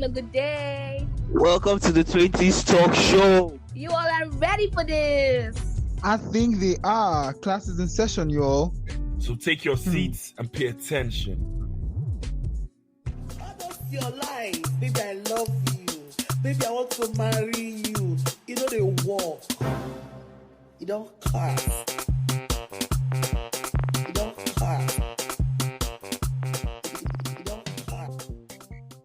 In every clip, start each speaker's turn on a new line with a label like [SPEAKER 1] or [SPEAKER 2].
[SPEAKER 1] having a good day.
[SPEAKER 2] Welcome to the 20s Talk Show.
[SPEAKER 1] You all are ready for this.
[SPEAKER 3] I think they are. Class is in session, y'all.
[SPEAKER 4] So take your seats and pay attention.
[SPEAKER 5] What's your life? Baby, I love you. Baby, I want to marry you. You know they walk. You don't class. You don't class. You don't class.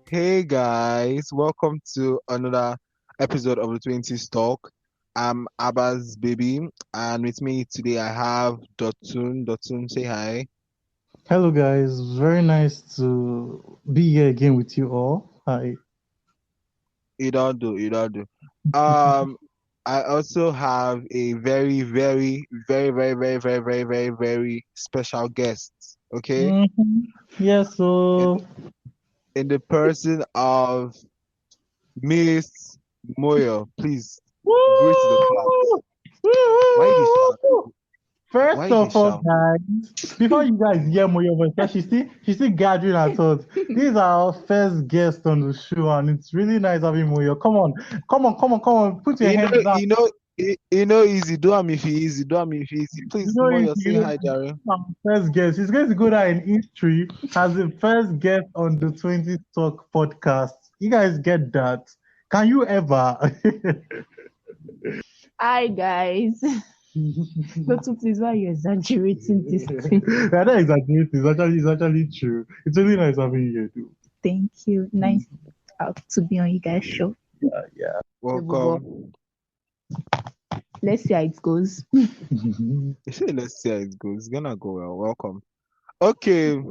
[SPEAKER 3] Hey guys, welcome to another episode of the 20s Talk. I'm Abba's baby, and with me today I have Dotun. Dotun, say hi.
[SPEAKER 6] Hello, guys. Very nice to be here again with you all. Hi.
[SPEAKER 3] You don't do. I also have a very special guest. Okay,
[SPEAKER 6] Yes, so
[SPEAKER 3] in the person of Miss Moyo. Please greet the class. Why did you shout?
[SPEAKER 6] first
[SPEAKER 3] Why
[SPEAKER 6] of
[SPEAKER 3] you
[SPEAKER 6] all,
[SPEAKER 3] shout?
[SPEAKER 6] guys, before you guys hear Moyo voice, she's still gathering her thoughts. These are our first guests on the show, and it's really nice having Moyo. Come on. Put your hands down.
[SPEAKER 3] Easy. Do am if he easy. Please,
[SPEAKER 6] You know,
[SPEAKER 3] Moyo,
[SPEAKER 6] if
[SPEAKER 3] say
[SPEAKER 6] you-
[SPEAKER 3] hi, Jare.
[SPEAKER 6] Our first guest. He's going to go down in history as the first guest on the 20 Talk podcast. You guys get that? Can you ever?
[SPEAKER 7] Hi guys. Doctor, please, why are you exaggerating this thing?
[SPEAKER 6] I don't exaggerate. It's actually true. It's really nice having you here, dude.
[SPEAKER 7] Thank you. Nice to be on you guys' show.
[SPEAKER 6] Yeah.
[SPEAKER 3] Welcome.
[SPEAKER 7] Let's see how it goes.
[SPEAKER 3] Let's see how it goes. It's gonna go well. Welcome. Okay,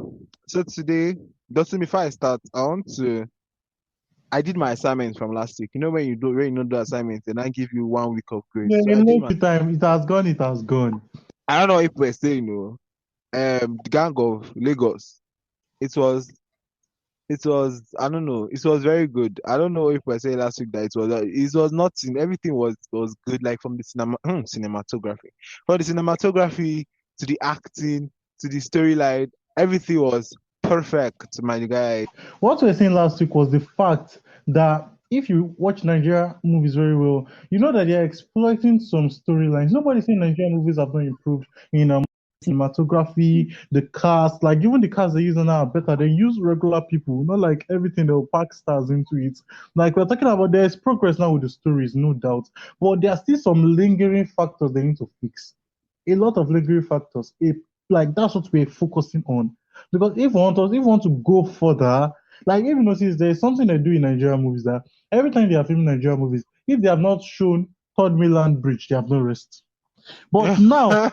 [SPEAKER 3] so today, Dustin, before I start, I did my assignments from last week. You know when you do assignments and I give you 1 week of grace.
[SPEAKER 6] Yeah,
[SPEAKER 3] So I did my,
[SPEAKER 6] time. It has gone.
[SPEAKER 3] I don't know if we're saying the gang of Lagos. It was I don't know. It was very good. I don't know if we're saying last week that it was nothing. Everything was good, like from the cinematography. From the cinematography to the acting to the storyline, everything was perfect, my guy.
[SPEAKER 6] What we were saying last week was the fact that if you watch Nigeria movies very well, you know that they're exploiting some storylines. Nobody's saying Nigerian movies have not improved in cinematography, the cast, like even the cast they use now are better. They use regular people, not like everything they'll pack stars into it. Like we're talking about, there's progress now with the stories, no doubt, but there are still some lingering factors they need to fix. A lot of lingering factors. Like that's what we're focusing on. Because if we want to go further, like if you notice, there's something they do in Nigerian movies that every time they are filming Nigerian movies, if they have not shown Third Mainland Bridge, they have no rest. But now,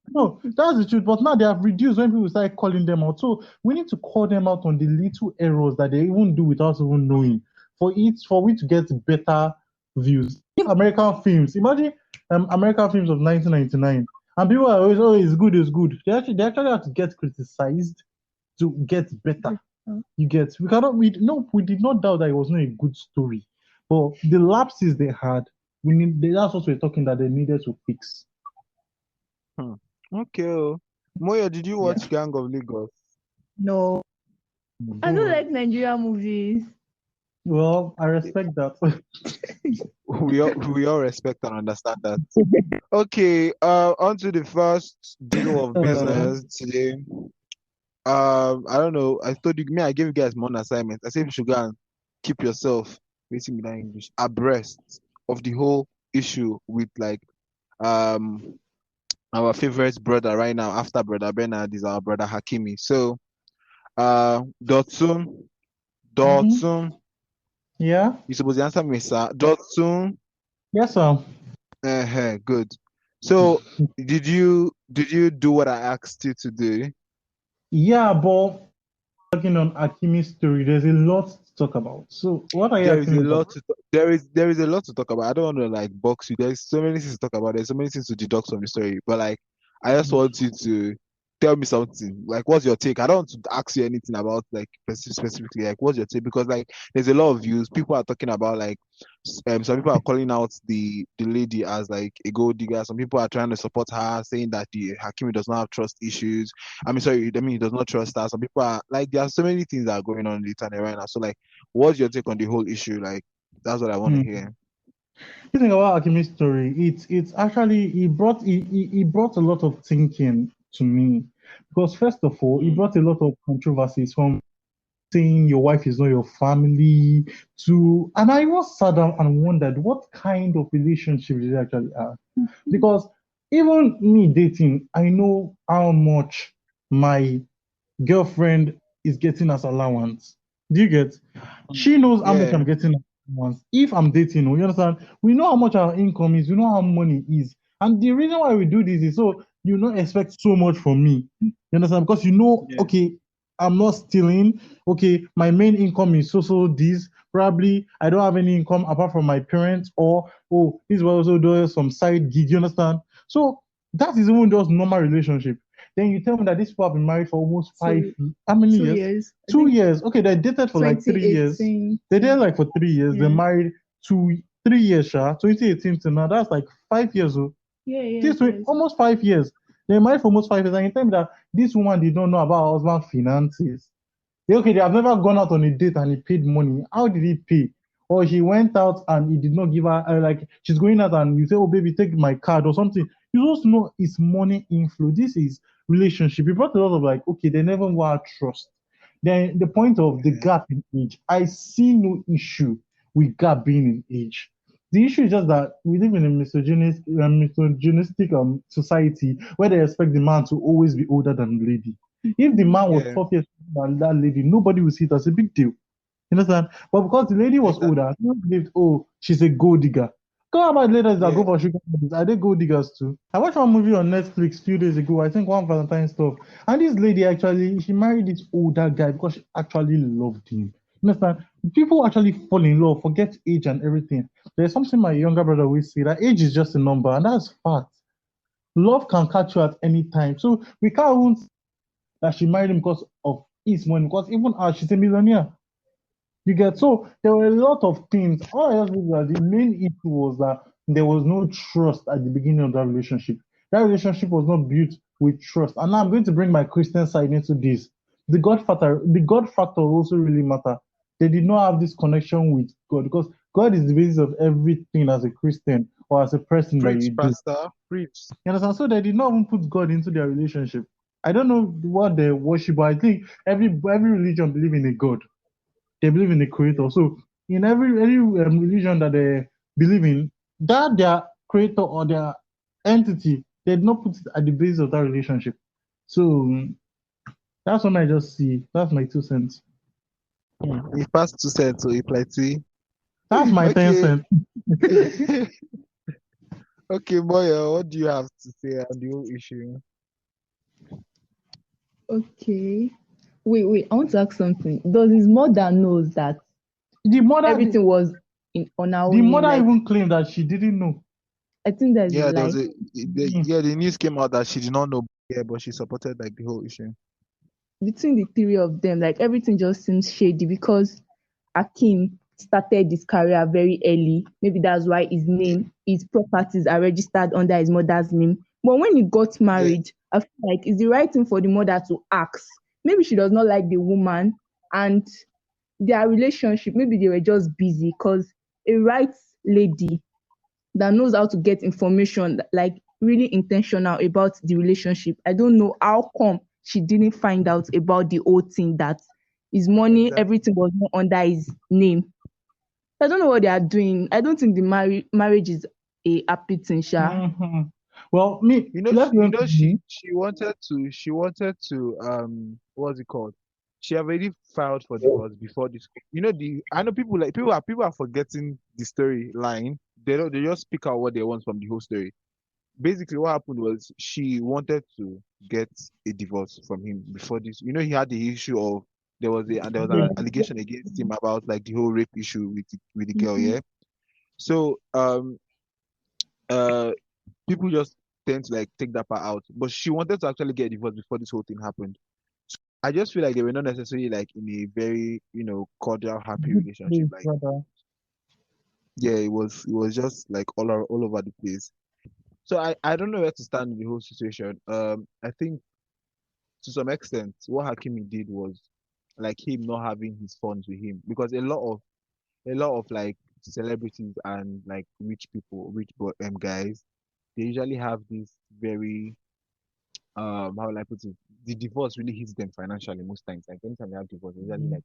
[SPEAKER 6] no, that's the truth. But now they have reduced when people start calling them out. So we need to call them out on the little errors that they even do without even knowing, for we to get better views. American films, imagine American films of 1999. And people are always, it's good. They actually have to get criticized to get better. You get, we did not doubt that it was not a good story. But the lapses they had, that's what we're talking that they needed to fix.
[SPEAKER 3] Okay. Moyo, did you watch Gang of Lagos?
[SPEAKER 7] No, I don't like Nigerian movies.
[SPEAKER 6] Well, I respect that.
[SPEAKER 3] We all respect and understand that. Okay, on to the first deal of business today. I don't know. I told you, I gave you guys one assignment. I said you should go and keep yourself, basically in English, abreast of the whole issue with like our favorite brother right now after brother Bernard is our brother Hakimi. So Dotsun,
[SPEAKER 6] Yeah.
[SPEAKER 3] you supposed to answer me, sir. Dotsun.
[SPEAKER 6] Yes, sir.
[SPEAKER 3] Good. So did you do what I asked you to do?
[SPEAKER 6] Yeah, but talking on Hakimi's story, there's a lot to talk about. So what are you
[SPEAKER 3] There is
[SPEAKER 6] asking
[SPEAKER 3] a
[SPEAKER 6] me
[SPEAKER 3] lot
[SPEAKER 6] about?
[SPEAKER 3] to there is a lot to talk about. I don't want to like box you. There's so many things to talk about. There's so many things to deduct from the story. But like I just want you to tell me something. Like, what's your take? I don't want to ask you anything about like specifically. Like, what's your take? Because like, there's a lot of views. People are talking about like, some people are calling out the lady as like a gold digger. Some people are trying to support her, saying that the Hakimi does not have trust issues. I mean, sorry, I mean he does not trust her. Some people are like, there are so many things that are going on in the internet right now. So like, what's your take on the whole issue? Like, that's what I want to
[SPEAKER 6] Hmm.
[SPEAKER 3] hear.
[SPEAKER 6] You think about Hakimi's story, it's actually he brought a lot of thinking to me because first of all, he brought a lot of controversies from saying your wife is not your family to, and I was sat down and wondered what kind of relationship did they actually have because even me dating, I know how much my girlfriend is getting as allowance. Do you get? She knows how much
[SPEAKER 3] Yeah,
[SPEAKER 6] I'm getting as allowance. If I'm dating, you understand? We know how much our income is. We know how money is. And the reason why we do this is so you don't expect so much from me. You understand? Because you know,
[SPEAKER 3] yeah,
[SPEAKER 6] okay, I'm not stealing. Okay, my main income is so this. Probably I don't have any income apart from my parents, or oh, this was also doing some side gig. You understand? So that is even just normal relationship. Then you tell me that these people have been married for almost how many
[SPEAKER 7] Two
[SPEAKER 6] years?
[SPEAKER 7] years. I
[SPEAKER 6] 2 years. Okay, they dated for like 3 years.
[SPEAKER 7] 2018.
[SPEAKER 6] They dated like for 3 years. They
[SPEAKER 7] Yeah.
[SPEAKER 6] married 3 years, 2018 to now. That's like 5 years old.
[SPEAKER 7] Yeah,
[SPEAKER 6] This
[SPEAKER 7] yes,
[SPEAKER 6] way,
[SPEAKER 7] yes.
[SPEAKER 6] almost 5 years. They married for almost 5 years. And you tell me that this woman did not know about her husband's finances. Okay, they have never gone out on a date and he paid money. How did he pay? Or she went out and he did not give her, like, she's going out and you say, oh, baby, take my card or something. You just know it's money inflow. This is relationship. It brought a lot of like, okay, they never want trust. Then the point of the gap in age, I see no issue with gap being in age. The issue is just that we live in a misogynistic society where they expect the man to always be older than the lady. If the man was
[SPEAKER 3] yeah,
[SPEAKER 6] 12 years older than that lady, nobody would see it as a big deal. You understand? But because the lady was
[SPEAKER 3] exactly.
[SPEAKER 6] older, people believed, oh, she's a gold digger. Go about ladies that
[SPEAKER 3] Yeah,
[SPEAKER 6] go for sugar daddies. Are they gold diggers too? I watched one movie on Netflix a few days ago. I think one Valentine stuff. And this lady actually, she married this older guy because she actually loved him. You understand? People actually fall in love, forget age and everything. There's something my younger brother always say that age is just a number, and that's fact. Love can catch you at any time. So we can't even say that she married him because of his money, because even her, she's a millionaire. You get, so there were a lot of things. All I just knew that the main issue was that there was no trust at the beginning of that relationship. That relationship was not built with trust. And now I'm going to bring my Christian side into this. The God factor also really matter. They did not have this connection with God because God is the basis of everything as a Christian or as a person that
[SPEAKER 3] preach,
[SPEAKER 6] you do.
[SPEAKER 3] pastor, preach.
[SPEAKER 6] You understand? So they did not even put God into their relationship. I don't know what they worship, but I think every religion believe in a God. They believe in the creator. So in every religion that they believe in, that their creator or their entity, they did not put it at the base of that relationship. So that's what I just see. That's my 2 cents.
[SPEAKER 3] He passed 2 cents, so he plenty.
[SPEAKER 6] That's my ten
[SPEAKER 3] Okay.
[SPEAKER 6] cents.
[SPEAKER 3] Okay, Moya, what do you have to say on the whole issue?
[SPEAKER 7] Okay. Wait. I want to ask something. Does his mother knows that
[SPEAKER 6] The mother,
[SPEAKER 7] everything was on our
[SPEAKER 6] the
[SPEAKER 7] own name?
[SPEAKER 6] mother
[SPEAKER 7] Like,
[SPEAKER 6] even claimed that she didn't know.
[SPEAKER 7] I think that's a
[SPEAKER 3] Yeah, there was
[SPEAKER 7] lie.
[SPEAKER 3] the news came out that she did not know, yeah, but she supported like the whole issue.
[SPEAKER 7] Between the three of them, like everything just seems shady because Akim started his career very early. Maybe that's why his properties are registered under his mother's name. But when he got
[SPEAKER 3] Yeah,
[SPEAKER 7] married, I feel like it's the right thing for the mother to ask. Maybe she does not like the woman and their relationship, maybe they were just busy because a right lady that knows how to get information, like really intentional about the relationship. I don't know how come she didn't find out about the whole thing that his money,
[SPEAKER 3] exactly.
[SPEAKER 7] everything was not under his name. I don't know what they are doing. I don't think the marriage is a happy thing, Sha.
[SPEAKER 6] hmm Well, me,
[SPEAKER 3] You know,
[SPEAKER 6] let's go to me.
[SPEAKER 3] she wanted to what's it called? She already filed for divorce before this. You know, I know people are forgetting the storyline. They just speak out what they want from the whole story. Basically, what happened was she wanted to get a divorce from him before this. You know, he had the issue of there was an allegation against him about like the whole rape issue with the girl,
[SPEAKER 7] Mhm.
[SPEAKER 3] yeah. So uh people just tend to like take that part out. But she wanted to actually get divorced before this whole thing happened. I just feel like they were not necessarily like in a very, cordial, happy
[SPEAKER 6] Good
[SPEAKER 3] relationship.
[SPEAKER 6] place,
[SPEAKER 3] Like,
[SPEAKER 6] brother.
[SPEAKER 3] yeah, it was just like all over the place. So I don't know where to stand in the whole situation. I think to some extent, what Hakimi did was like him not having his funds with him, because a lot of like celebrities and like rich people, guys, they usually have this very how will I put it? The divorce really hits them financially most times. Like anytime they have divorce, they usually like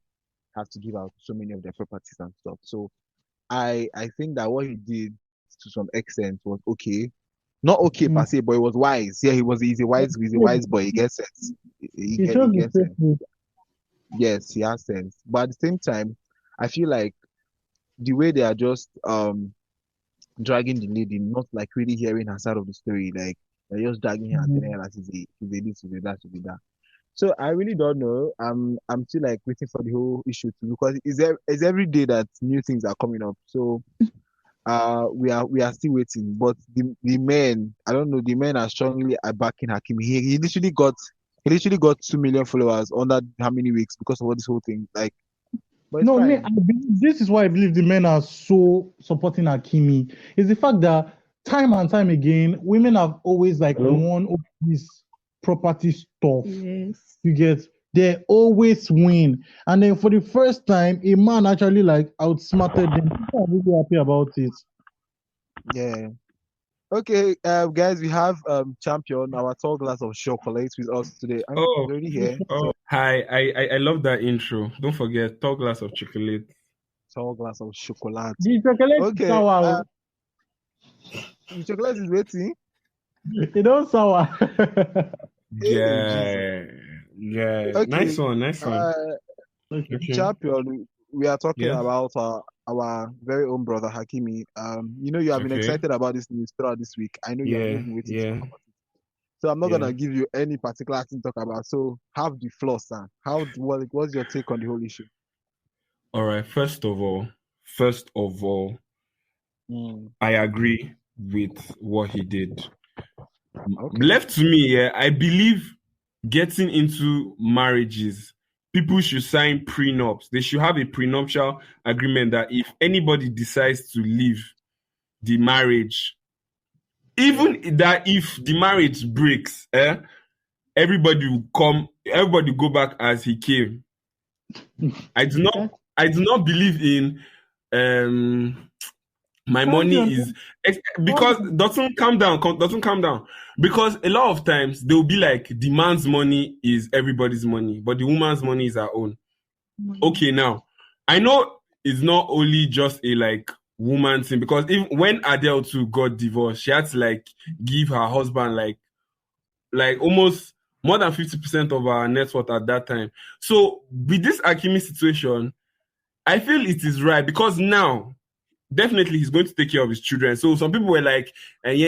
[SPEAKER 3] have to give out so many of their properties and stuff. So I think that what he did to some extent was okay. Not okay per
[SPEAKER 6] Mm.
[SPEAKER 3] se, but it was wise. Yeah, he's a wise boy. He gets sense. He
[SPEAKER 6] He chose the
[SPEAKER 3] gets
[SPEAKER 6] safe
[SPEAKER 3] sense.
[SPEAKER 6] route.
[SPEAKER 3] Yes, he has sense. But at the same time, I feel like the way they are just dragging the lady, not like really hearing her side of the story, like they're just dragging her and telling her that she's a this, she's a that, she's a that. So I really don't know. I'm still like waiting for the whole issue to, because it's every day that new things are coming up. So we are still waiting. But the men, I don't know, the men are strongly backing Hakimi. He literally got 2 million followers under how many weeks because of all this whole thing. Like, but it's
[SPEAKER 6] No, me,
[SPEAKER 3] fine.
[SPEAKER 6] this is why I believe the men are so supporting Hakimi. Is the fact that time and time again, women have always like won over this property stuff.
[SPEAKER 7] Yes.
[SPEAKER 6] You get, they always win, and then for the first time, a man actually like outsmarted them. People are really happy about it.
[SPEAKER 3] Yeah. Okay, guys, we have champion, our tall glass of chocolate with us today. And he's
[SPEAKER 4] Oh,
[SPEAKER 3] already here.
[SPEAKER 4] hi. I love that intro. Don't forget, tall glass of chocolate.
[SPEAKER 3] Tall glass of chocolate.
[SPEAKER 6] The chocolate is
[SPEAKER 3] Okay,
[SPEAKER 6] sour.
[SPEAKER 3] the chocolate is waiting.
[SPEAKER 6] It don't sour.
[SPEAKER 3] Hey, Jesus.
[SPEAKER 4] Yeah.
[SPEAKER 3] Okay,
[SPEAKER 4] Nice one.
[SPEAKER 6] Okay.
[SPEAKER 4] Okay.
[SPEAKER 3] champion, we are talking
[SPEAKER 4] Yes.
[SPEAKER 3] about our very own brother Hakimi. You have been
[SPEAKER 4] Okay.
[SPEAKER 3] excited about this news throughout this week. I know you have
[SPEAKER 4] Yeah.
[SPEAKER 3] not been waiting to
[SPEAKER 4] Yeah.
[SPEAKER 3] talk about it. So I'm not
[SPEAKER 4] Yeah.
[SPEAKER 3] gonna give you any particular thing to talk about. So have the floor, sir. What's your take on the whole issue?
[SPEAKER 4] All right. First of all,
[SPEAKER 3] Mm,
[SPEAKER 4] I agree with what he did.
[SPEAKER 3] okay.
[SPEAKER 4] Left to me, yeah, I believe getting into marriages, people should sign prenups. They should have a prenuptial agreement that if anybody decides to leave the marriage, even that if the marriage breaks, everybody will go back as he came. I do not believe in my money is because doesn't calm down, because a lot of times they'll be like the man's money is everybody's money, but the woman's money is her own. Okay, now I know it's not only just a like woman thing, because even when Adele too got divorced, she had to like give her husband like almost more than 50% of her net worth at that time. So with this Hakimi situation, I feel it is right, because now definitely he's going to take care of his children. So some people were like, and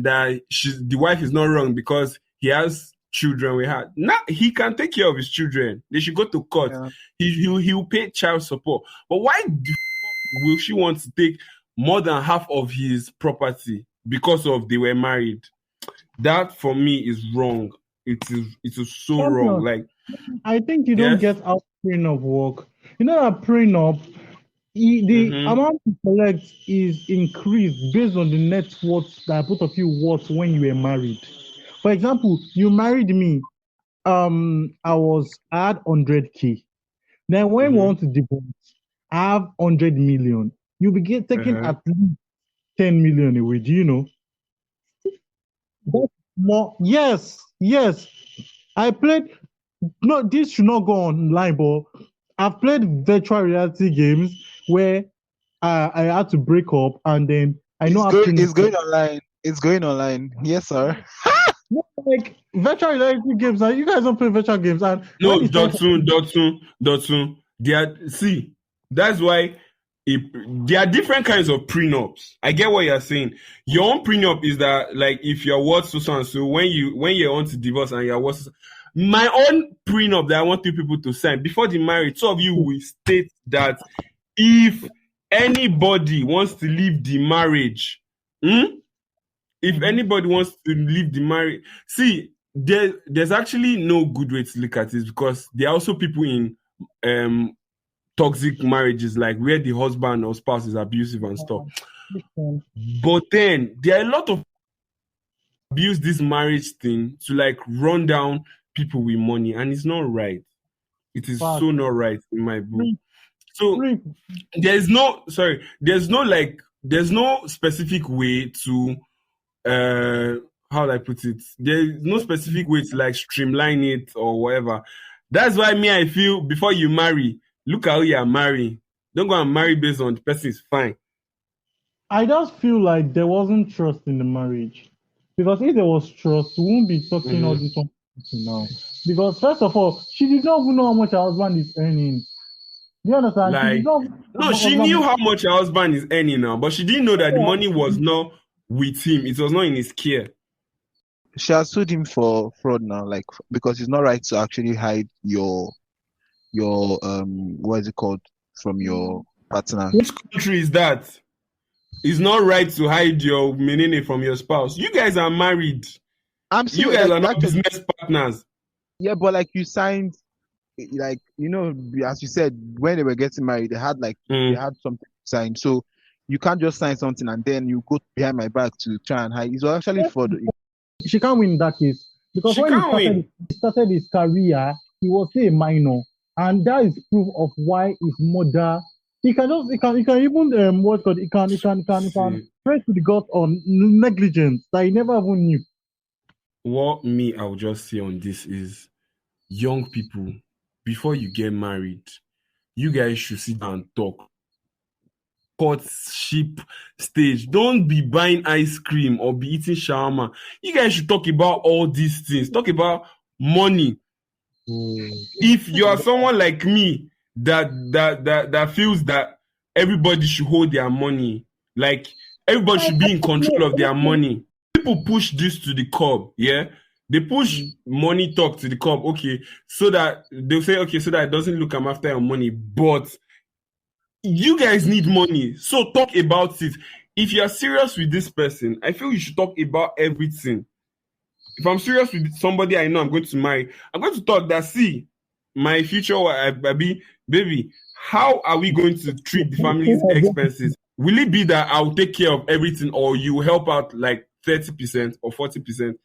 [SPEAKER 4] that the wife is not wrong because he has children with her. Now he can take care of his children. They should go to court.
[SPEAKER 3] Yeah.
[SPEAKER 4] He will pay child support. But why will she want to take more than half of his property because of they were married? That for me is wrong. It is so wrong. Like,
[SPEAKER 6] I think you don't
[SPEAKER 4] yes.
[SPEAKER 6] get how prenup work. You know that prenup, the amount you collect is increased based on the net worth that both of you worth when you were married. For example, you married me. I had 100K. Then when we want to divorce, I have 100 million. You'll be taking at least 10 million away. Do you know? That's more. Yes. I played. No, this should not go online, but I've played virtual reality games where I had to break up, and then I know
[SPEAKER 3] It's going online. It's going online. Yes, sir.
[SPEAKER 6] like virtual reality games. And you guys don't play virtual games, and
[SPEAKER 4] No,
[SPEAKER 6] when it's time for-
[SPEAKER 4] Dotun. That's why there are different kinds of prenups. I get what you're saying. Your own prenup is that, like, if you're worth so and so, when you want to divorce and you're worth. My own prenup that I want you people to sign before the marriage, two of you will state that if anybody wants to leave the marriage, if if anybody wants to leave the marriage, see, there's actually no good way to look at it, because there are also people in toxic marriages, like where the husband or spouse is abusive and stuff. But then there are a lot of abuse this marriage thing to like run down people with money, and it's not right. It is so not right in my book. So there's no specific way to how do I put it? There's no specific way to like streamline it or whatever. That's why I feel before you marry, look at who you are marrying. Don't go and marry based on the person is fine.
[SPEAKER 6] I just feel like there wasn't trust in the marriage. Because if there was trust, we won't be talking all this one now. Because first of all, she did not even know how much her husband is earning. Do you understand?
[SPEAKER 4] She knew how much her husband is earning now, but she didn't know that the money was not with him. It was not in his care.
[SPEAKER 3] She has sued him for fraud now, like, because it's not right to actually hide your what is it called, from your partner.
[SPEAKER 4] Which country is that? It's not right to hide your menene from your spouse. You guys are married. You guys are not business partners.
[SPEAKER 3] Yeah, but like you signed, like, you know, as you said, when they were getting married, they had something signed. So you can't just sign something and then you go behind my back to try and hide. It was actually fraud.
[SPEAKER 6] She can't win in that case. Because when he started his career, he was a minor. And that is proof of why his mother, he can even trace to the God on negligence that he never even knew.
[SPEAKER 4] What I will just say on this is, young people, before you get married, you guys should sit down and talk. Courtship stage. Don't be buying ice cream or be eating shawarma. You guys should talk about all these things. Talk about money. If you are someone like me that feels that everybody should hold their money, like everybody should be in control of their money, people push this to the curb. Yeah, they push money talk to the curb. Okay, so that they'll say, okay, so that it doesn't look I'm after your money, but you guys need money, so talk about it. If you are serious with this person, I feel you should talk about everything. If I'm serious with somebody I know I'm going to marry, I'm going to talk that, see, my future baby, how are we going to treat the family's expenses? Will it be that I'll take care of everything, or you help out like 30% or 40%?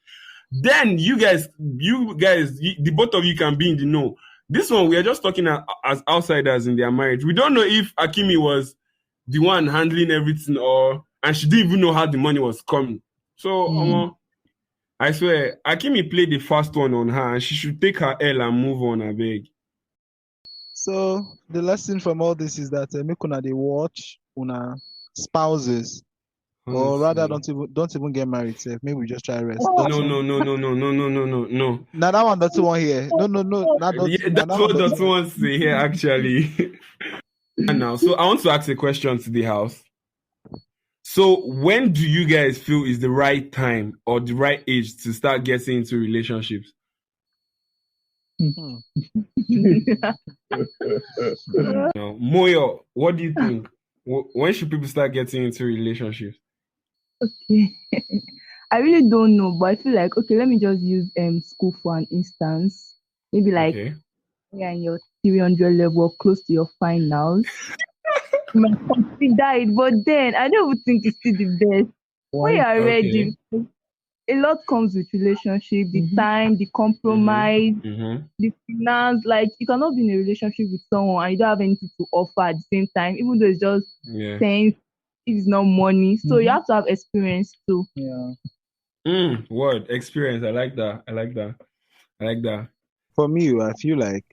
[SPEAKER 4] Then you guys, the both of you can be in the know. This one, we are just talking as outsiders in their marriage. We don't know if Hakimi was the one handling everything, and she didn't even know how the money was coming. So, I swear, Hakimi played the first one on her, and she should take her L and move on, I beg.
[SPEAKER 3] So the lesson from all this is that make una dey watch una spouses, or rather don't even get married. Maybe we just try rest.
[SPEAKER 4] No.
[SPEAKER 3] Now that one doesn't want here. No.
[SPEAKER 4] That's what doesn't want to say here actually. And now, so I want to ask a question to the house. So when do you guys feel is the right time or the right age to start getting into relationships? Moyo, what do you think? When should people start getting into relationships?
[SPEAKER 7] Okay. I really don't know, but I feel like, okay, let me just use school for an instance. Maybe like you're in your 300 level, close to your finals. You might consider it, but then I don't even think it's still the best. When you are ready, a lot comes with relationship, the time, the compromise, the finance. Like, you cannot be in a relationship with someone and you don't have anything to offer at the same time, even though it's just sense, it's not money. So you have to have experience too.
[SPEAKER 4] Word experience. I like that.
[SPEAKER 3] For me, I feel like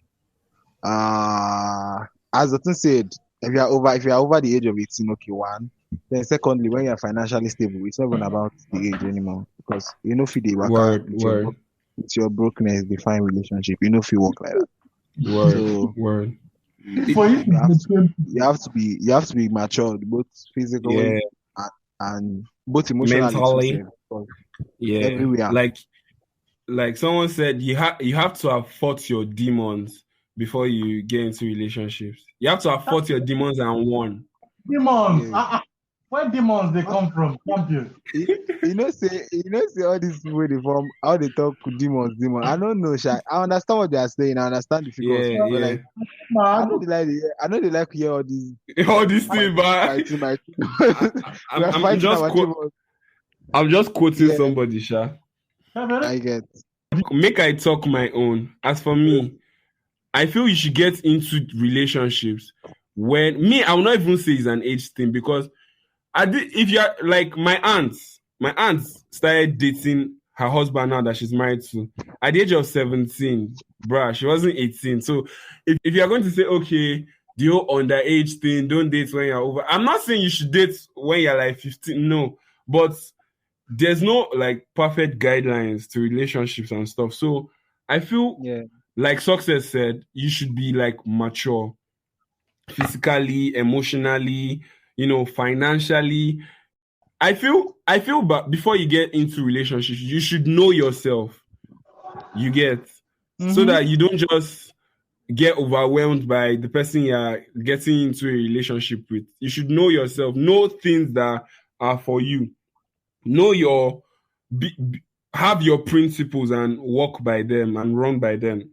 [SPEAKER 3] as Dotun said, if you are over the age of 18, okay, one. Then secondly, when you are financially stable, it's not even about the age anymore, because you know if they work with your brokenness, define relationship. You know if you work like that.
[SPEAKER 4] Word.
[SPEAKER 3] You have to be mature, both physically and both emotionally.
[SPEAKER 4] Everywhere. Like someone said, you have to have fought your demons before you get into relationships. You have to have fought your demons and won.
[SPEAKER 6] Demons. Where demons they come from? Champion.
[SPEAKER 3] Say all this way they form, how they talk demons. I don't know, Sha. I understand what they are saying. I understand the figure of
[SPEAKER 4] Yeah,
[SPEAKER 3] speech, but
[SPEAKER 4] yeah.
[SPEAKER 3] like, I know
[SPEAKER 6] Man,
[SPEAKER 3] they like, I know they like to hear all these
[SPEAKER 4] All these things, but
[SPEAKER 3] fighting, my we are
[SPEAKER 4] I'm
[SPEAKER 3] fighting
[SPEAKER 4] just
[SPEAKER 3] our demons.
[SPEAKER 4] I'm just quoting
[SPEAKER 3] Yeah,
[SPEAKER 4] somebody, Sha.
[SPEAKER 3] I get.
[SPEAKER 4] Make I talk my own. As for me, I feel you should get into relationships when me. I will not even say it's an age thing because if you're like my aunt started dating her husband now that she's married to at the age of 17. Bruh, she wasn't 18. So if you're going to say, okay, the whole underage thing, don't date when you're over. I'm not saying you should date when you're like 15, no. But there's no like perfect guidelines to relationships and stuff. So I feel
[SPEAKER 3] Yeah,
[SPEAKER 4] like Success said, you should be like mature physically, emotionally, financially. But before you get into relationships, you should know yourself. You get so that you don't just get overwhelmed by the person you're getting into a relationship with. You should know yourself, know things that are for you, know have your principles and walk by them and run by them.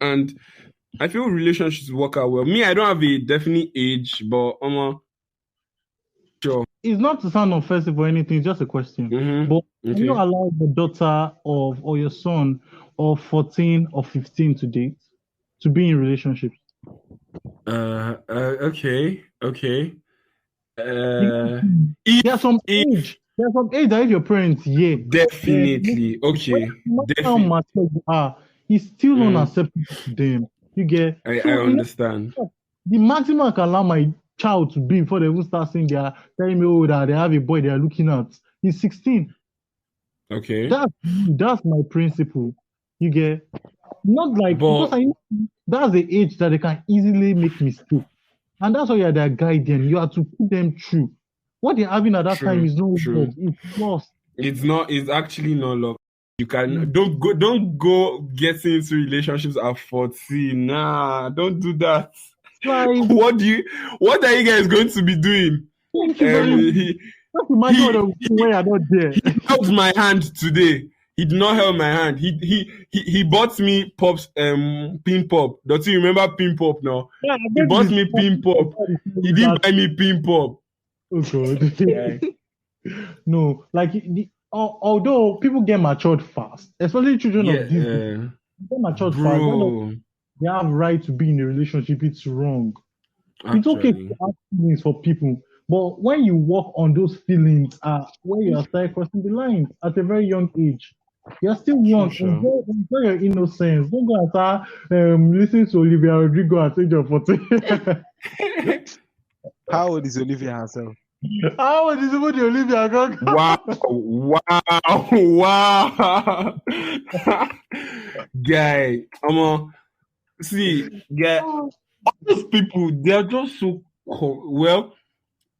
[SPEAKER 4] And I feel relationships work out well. Me, I don't have a definite age, but sure.
[SPEAKER 6] it's not to sound offensive or anything, it's just a question.
[SPEAKER 4] Mm-hmm.
[SPEAKER 6] But can you
[SPEAKER 4] Okay.
[SPEAKER 6] allow your daughter or your son of 14 or 15 to date to be in relationships?
[SPEAKER 4] Okay.
[SPEAKER 6] There's some age. There's some age that if your parents,
[SPEAKER 4] definitely. Okay.
[SPEAKER 6] no matter how mature you are, it's still unacceptable to them. You get.
[SPEAKER 4] I
[SPEAKER 6] So
[SPEAKER 4] understand.
[SPEAKER 6] the maximum I can allow my child to be before they even start saying they are telling me, oh, that they have a boy they are looking at is 16.
[SPEAKER 4] Okay.
[SPEAKER 6] That's my principle. You get. Not like because I know that's the age that they can easily make mistakes. And that's why you're their guardian. You have to put them through. What they're having at that time is no love. It's lost.
[SPEAKER 4] It's actually not love. You can don't go getting into relationships at 14. Nah, don't do that.
[SPEAKER 6] Like,
[SPEAKER 4] what are you guys going to be doing?
[SPEAKER 6] Thank you very much. Just imagine when you're not there.
[SPEAKER 4] He held my hand today. He did not hold my hand. He bought me pops pin pop. Don't you remember pin pop now?
[SPEAKER 6] Yeah,
[SPEAKER 4] he bought me pin pop. He didn't buy me pin pop.
[SPEAKER 6] Oh god. Yeah. No, like although people get matured fast, especially children of this age, get matured fast. They have right to be in a relationship. It's wrong. Actually. It's okay to have feelings for people, but when you work on those feelings, when you are starting crossing the lines at a very young age, you're still young. Sure. Enjoy your innocence. Don't go and start listening to Olivia Rodrigo at age of 14.
[SPEAKER 3] How old is Olivia herself?
[SPEAKER 6] How old is the Olivia girl?
[SPEAKER 4] Wow. Guy, see, all those people, they're just so well.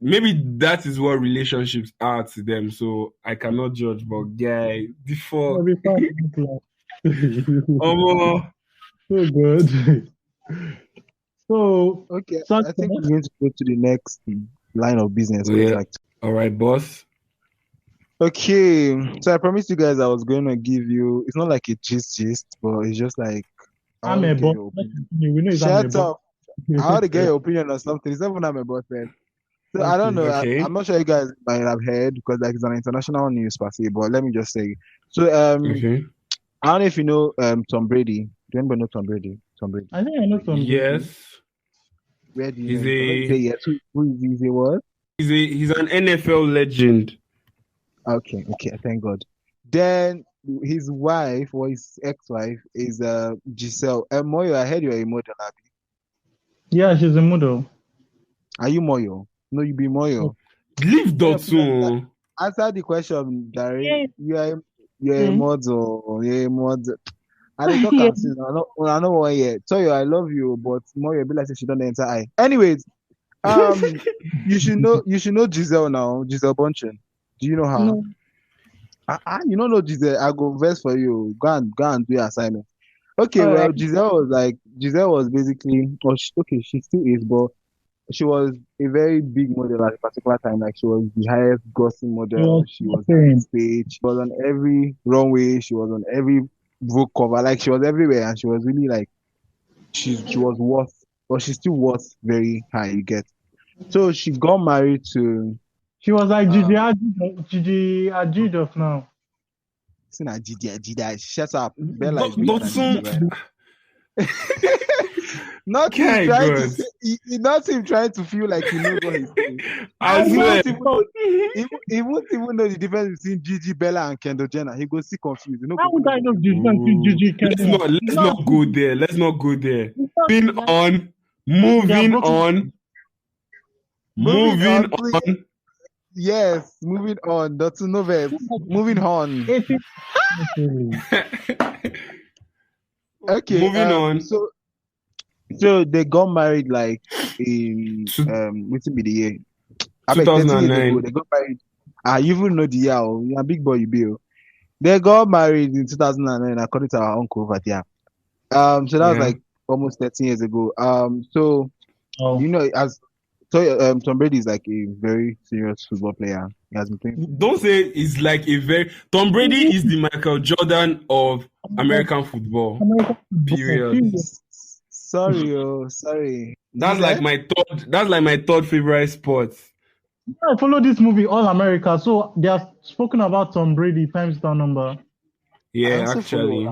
[SPEAKER 4] Maybe that is what relationships are to them, so I cannot judge. But guy, before
[SPEAKER 3] so
[SPEAKER 6] good. So
[SPEAKER 3] okay, I think we're going to go to the next line of business.
[SPEAKER 4] Yeah. All right, boss.
[SPEAKER 3] Okay, so I promised you guys I was going to give you. It's not like a gist, but it's just like
[SPEAKER 6] I'm a boss.
[SPEAKER 3] Shut up! I want to get your opinion on something. It's not even I'm a boyfriend. So I don't know.
[SPEAKER 4] Okay.
[SPEAKER 3] I'm not sure you guys might have heard because like it's an international news per se. But let me just say. So
[SPEAKER 4] okay.
[SPEAKER 3] I don't know if you know Tom Brady. Do anybody know Tom Brady? Tom Brady.
[SPEAKER 6] I think I know Tom Brady.
[SPEAKER 4] Yes.
[SPEAKER 3] Where do you know? Yes. Who is he? What?
[SPEAKER 4] He's an NFL legend.
[SPEAKER 3] Okay, thank God. Then his wife or his ex-wife is Giselle. Moyo, I heard you're a model, Abby.
[SPEAKER 6] Yeah, she's a model.
[SPEAKER 3] Are you Moyo? No, you be Moyo.
[SPEAKER 4] Leave Dotun.
[SPEAKER 3] Answer the question, Dari. You're a model. You're a model. I don't talk since I know 1 year. Toyo, I love you, but Moyo be like she don't enter eye. Anyways, you should know Giselle now. Giselle Bunchen. Do you know her?
[SPEAKER 7] No.
[SPEAKER 3] You don't know Giselle. I go verse for you. Go and do your assignment. Okay, well, Giselle was basically, she still is, but she was a very big model at a particular time. Like she was the highest grossing model.
[SPEAKER 6] was
[SPEAKER 3] She was on
[SPEAKER 6] nothing.
[SPEAKER 3] stage. She was on every runway. She was on every Vogue cover. Like she was everywhere, and she was really like she was worth, or she's still worth very high. You get. So she got married to
[SPEAKER 6] She was like
[SPEAKER 3] um.
[SPEAKER 6] Gigi Hadid now.
[SPEAKER 3] Listen at Gidi. Shut up. Bella is bigger than
[SPEAKER 4] Dotun,
[SPEAKER 3] Gidi, right? Not him
[SPEAKER 4] okay,
[SPEAKER 3] trying to
[SPEAKER 4] good.
[SPEAKER 3] say, not him trying to feel like he knows what he's saying.
[SPEAKER 4] I
[SPEAKER 3] He
[SPEAKER 4] swear.
[SPEAKER 3] won't even know, he won't even know the difference between Gigi, Bella, and Kendall Jenner. He goes see confused. You know,
[SPEAKER 6] How would I know Gigi
[SPEAKER 4] Ooh.
[SPEAKER 6] Gigi
[SPEAKER 4] Let's
[SPEAKER 6] Kendall?
[SPEAKER 4] not go there. Let's not go there. Moving on.
[SPEAKER 6] They are
[SPEAKER 4] Moving
[SPEAKER 6] broken.
[SPEAKER 4] on.
[SPEAKER 3] moving on,
[SPEAKER 4] Moving
[SPEAKER 3] please.
[SPEAKER 4] on.
[SPEAKER 3] Yes, moving on. That's no verbs. Moving on.
[SPEAKER 6] 18.
[SPEAKER 3] Okay.
[SPEAKER 4] Moving on.
[SPEAKER 3] So they got married like in which will be the year? I bet 13 years ago
[SPEAKER 4] 2009.
[SPEAKER 3] they got married. You even know the year. Oh, you're a big boy, you be. Oh. They got married in 2009 according to our uncle over there. So that was
[SPEAKER 4] Yeah.
[SPEAKER 3] like almost 13 years ago. So
[SPEAKER 6] Oh.
[SPEAKER 3] you know, Tom Brady is like a very serious football player. He has been playing.
[SPEAKER 4] Don't say he's like a very Tom Brady is the Michael Jordan of American football.
[SPEAKER 6] American football.
[SPEAKER 4] Period.
[SPEAKER 3] Sorry.
[SPEAKER 4] That's like my third favorite sport.
[SPEAKER 6] I follow this movie All America, so they are spoken about Tom Brady times that number.
[SPEAKER 4] Yeah,
[SPEAKER 3] I
[SPEAKER 4] actually.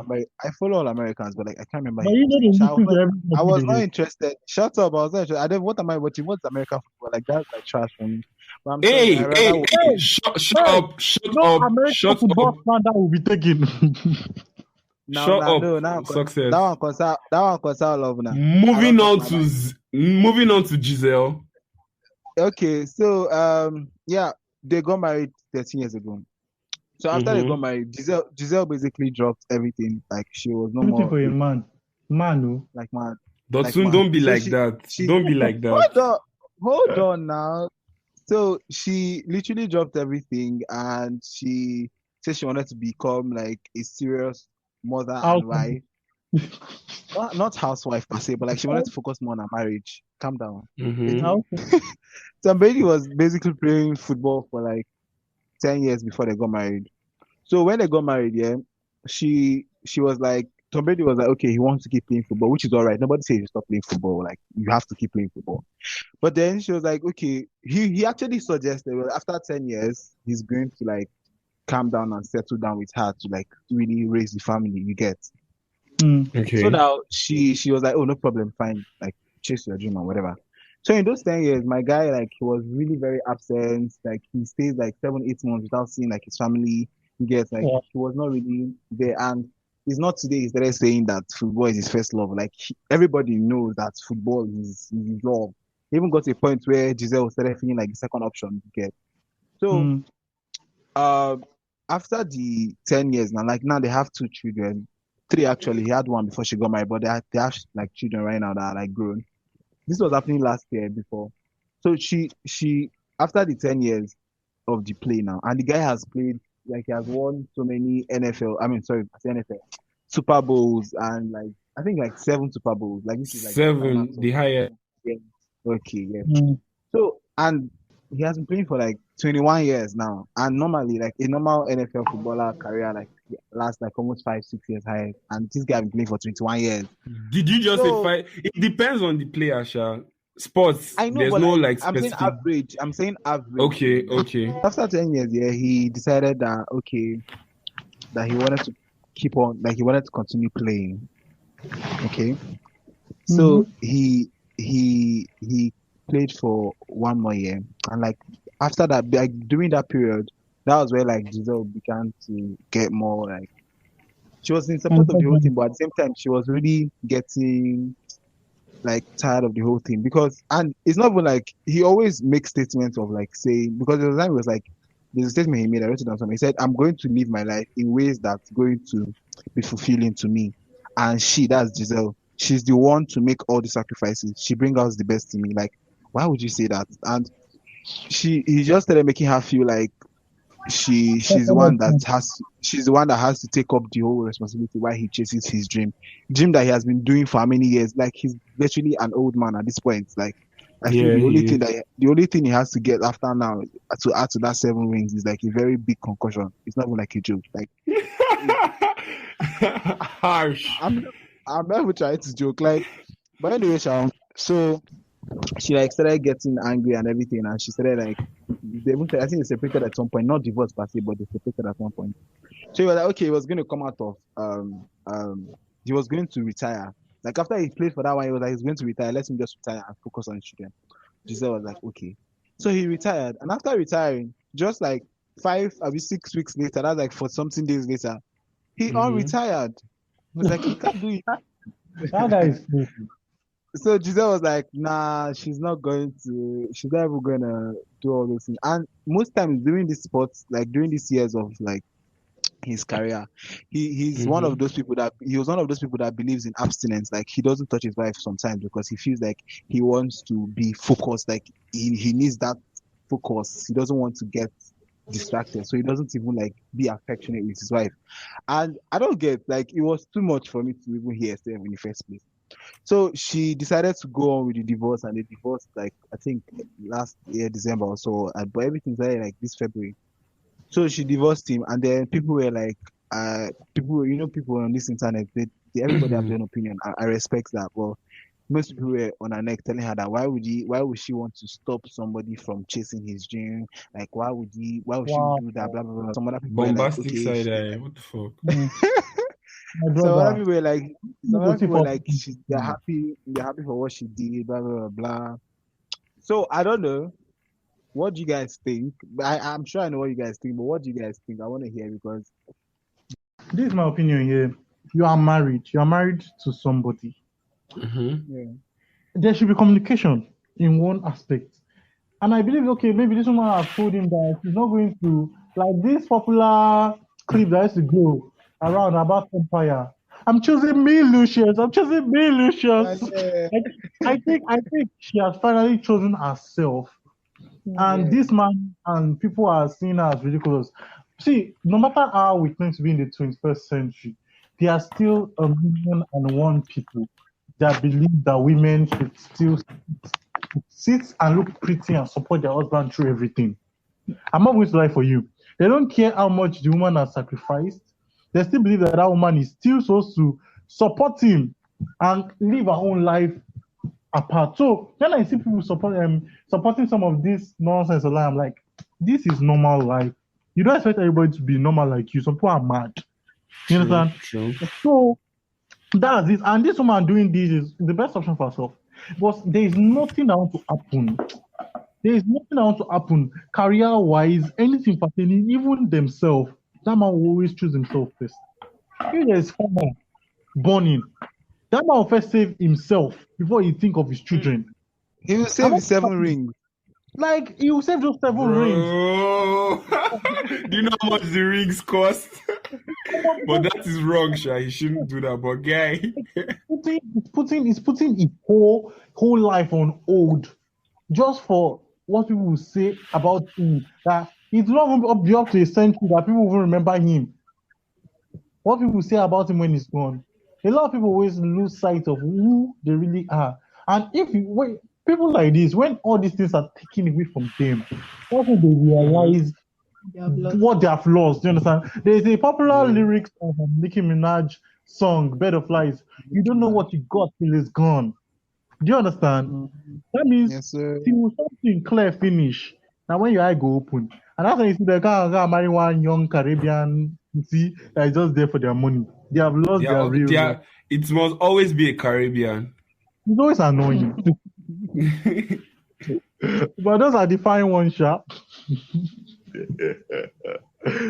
[SPEAKER 3] follow all Americans, but like I can't remember.
[SPEAKER 6] But you know they
[SPEAKER 3] I
[SPEAKER 6] listen to every
[SPEAKER 3] I was not
[SPEAKER 6] movie.
[SPEAKER 3] interested. Shut up! I was not interested. I don't. What am I watching? What's American football? Like that's like trash for me. But I'm sorry. I rather watch.
[SPEAKER 4] Shut up.
[SPEAKER 6] No American football standard will be taken.
[SPEAKER 3] Now,
[SPEAKER 4] Success.
[SPEAKER 3] That one concern love now.
[SPEAKER 4] Moving on to Giselle.
[SPEAKER 3] Okay, so yeah, they got married 13 years ago. So after they got married, Giselle basically dropped everything. Like she was no
[SPEAKER 6] Everything
[SPEAKER 3] more
[SPEAKER 6] for a man. Man,
[SPEAKER 3] like man.
[SPEAKER 4] Dotun, don't be like that. Don't be like that.
[SPEAKER 3] Hold on now. So she literally dropped everything and she said she wanted to become like a serious mother and wife. Not housewife per se, but like she wanted to focus more on her marriage. Calm down. Tom Brady was basically playing football for like 10 years before they got married. So when they got married, yeah, she was like, Tom Brady was like, okay, he wants to keep playing football, which is all right. Nobody says you stop playing football. Like, you have to keep playing football. But then she was like, okay, he actually suggested, well, after 10 years, he's going to like calm down and settle down with her to like really raise the family, you get.
[SPEAKER 4] Okay.
[SPEAKER 3] So now she was like, oh, no problem, fine. Like, chase your dream or whatever. So in those 10 years, my guy, like, he was really very absent. Like, he stays like 7-8 months without seeing like his family. He gets like, he was not really there. And it's not today he started saying that football is his first love. Like, everybody knows that football is his love. He even got to a point where Giselle started feeling like the second option to get. So, after the 10 years now they have 2 children. 3 actually. He had 1 before she got married, but they have like children right now that are like grown. This was happening last year before. So she after the 10 years of the play now, and the guy has played, like he has won so many NFL, Super Bowls, and like I think like 7 Super Bowls. Like this is like
[SPEAKER 4] 7, the highest.
[SPEAKER 3] Yeah. Okay, yeah. So and he has been playing for like 21 years now. And normally like a normal NFL footballer career like lasts like almost 5-6 years high. And this guy has been playing for 21 years.
[SPEAKER 4] Did you just say 5? It depends on the player, Sha. Sports. I know, there's no like specific.
[SPEAKER 3] I'm saying average.
[SPEAKER 4] Okay.
[SPEAKER 3] After 10 years, yeah, he decided that that he wanted to keep on, like he wanted to continue playing. Okay. So he played for 1 more year, and like after that, like during that period, that was where like Giselle began to get more like she was in support of the whole thing, but at the same time she was really getting like tired of the whole thing and it's not even like he always makes statements of like saying, because there was a time it was like there's a statement he made, I wrote it down somewhere. He said, I'm going to live my life in ways that's going to be fulfilling to me. And that's Giselle. She's the one to make all the sacrifices. She brings out the best in me. Like, why would you say that? And he just started making her feel like she's the one that has to take up the whole responsibility while he chases his dream that he has been doing for how many years. Like he's literally an old man at this point. Like I feel the only thing
[SPEAKER 4] yeah.
[SPEAKER 3] the only thing he has to get after now to add to that 7 rings is like a very big concussion. It's not even like a joke. Like
[SPEAKER 4] Harsh.
[SPEAKER 3] I'm not even trying to joke. Like, but anyway, so she like started getting angry and everything, and she started like I think they separated at some point, not divorced per se, but they separated at one point. So he was like, okay, he was going to come out of he was going to retire. Like after he played for that one, he was like, he's going to retire. Let him just retire and focus on his children. Giselle was like, okay. So he retired, and after retiring, just like 6 weeks later, that's like for something days later, he unretired. He was like, he can't do it.
[SPEAKER 6] That guy is stupid.
[SPEAKER 3] So Giselle was like, nah, she's not even gonna do all those things. And most times during this sports, like during these years of like his career, he's one of those people that he was one of those people that believes in abstinence. Like he doesn't touch his wife sometimes because he feels like he wants to be focused. Like he needs that focus. He doesn't want to get distracted, so he doesn't even like be affectionate with his wife. And I don't get, like, it was too much for me to even hear Steph in the first place. So she decided to go on with the divorce, and they divorced like I think last year December or so, but everything started like this February. So she divorced him, and then people were like, people on this internet, everybody have their own opinion. I respect that, but most people were on her neck telling her that why would she want to stop somebody from chasing his dream? Like why would she do that? Blah blah blah. Some other people were like,
[SPEAKER 4] Bombastic
[SPEAKER 3] okay,
[SPEAKER 4] side eye. What the fuck?
[SPEAKER 6] My
[SPEAKER 3] some other
[SPEAKER 6] brother.
[SPEAKER 3] people were like, they're happy for what she did, blah blah blah blah. So I don't know. What do you guys think? I'm sure I know what you guys think, but what do you guys think? I want to hear, because
[SPEAKER 6] This is my opinion here. You are married. You are married to somebody.
[SPEAKER 3] yeah.
[SPEAKER 6] There should be communication in one aspect. And I believe, okay, maybe this woman has told him that she's not going to, like this popular clip that used to go around about Empire. I'm choosing me, Lucius. I'm choosing me, Lucius. I think she has finally chosen herself. And this man and people are seeing her as ridiculous. See, no matter how we claim to be in the 21st century, there are still 1,000,001 people that believe that women should still sit and look pretty and support their husband through everything. I'm not going to lie for you. They don't care how much the woman has sacrificed. They still believe that that woman is still supposed to support him and live her own life apart. So when I see people supporting some of this nonsense online, I'm like, this is normal life. You don't expect everybody to be normal like you. Some people are mad. You understand?
[SPEAKER 4] True.
[SPEAKER 6] So that's it. And this woman doing this is the best option for herself. But there is nothing that want to happen. There is nothing that want to happen career-wise, anything pertaining, even themselves. That man will always choose himself first. If there is fire burning, that man will first save himself before he think of his children.
[SPEAKER 3] He will save the 7 rings.
[SPEAKER 6] Like, he will save those 7 rings.
[SPEAKER 3] rings.
[SPEAKER 4] Do you know how much the rings cost? But that is wrong, Sha. He shouldn't do that. But guy,
[SPEAKER 6] It's putting his whole life on hold just for what people will say about him. That it's not going to be up to a century that people will remember him. What people say about him when he's gone. A lot of people always lose sight of who they really are. And when people like this, when all these things are taken away from them, that's when they realize what they have lost. Do you understand? There's a popular lyrics of Nicki Minaj song, Bed of Lies. You don't know what you got till it's gone. Do you understand? That means till something clear finish. Now when your eye go open, and that's when you see the guy marry one young Caribbean, you see, that is just there for their money. They have lost their real.
[SPEAKER 4] It must always be a Caribbean.
[SPEAKER 6] It's always annoying. But those are the fine ones, sharp.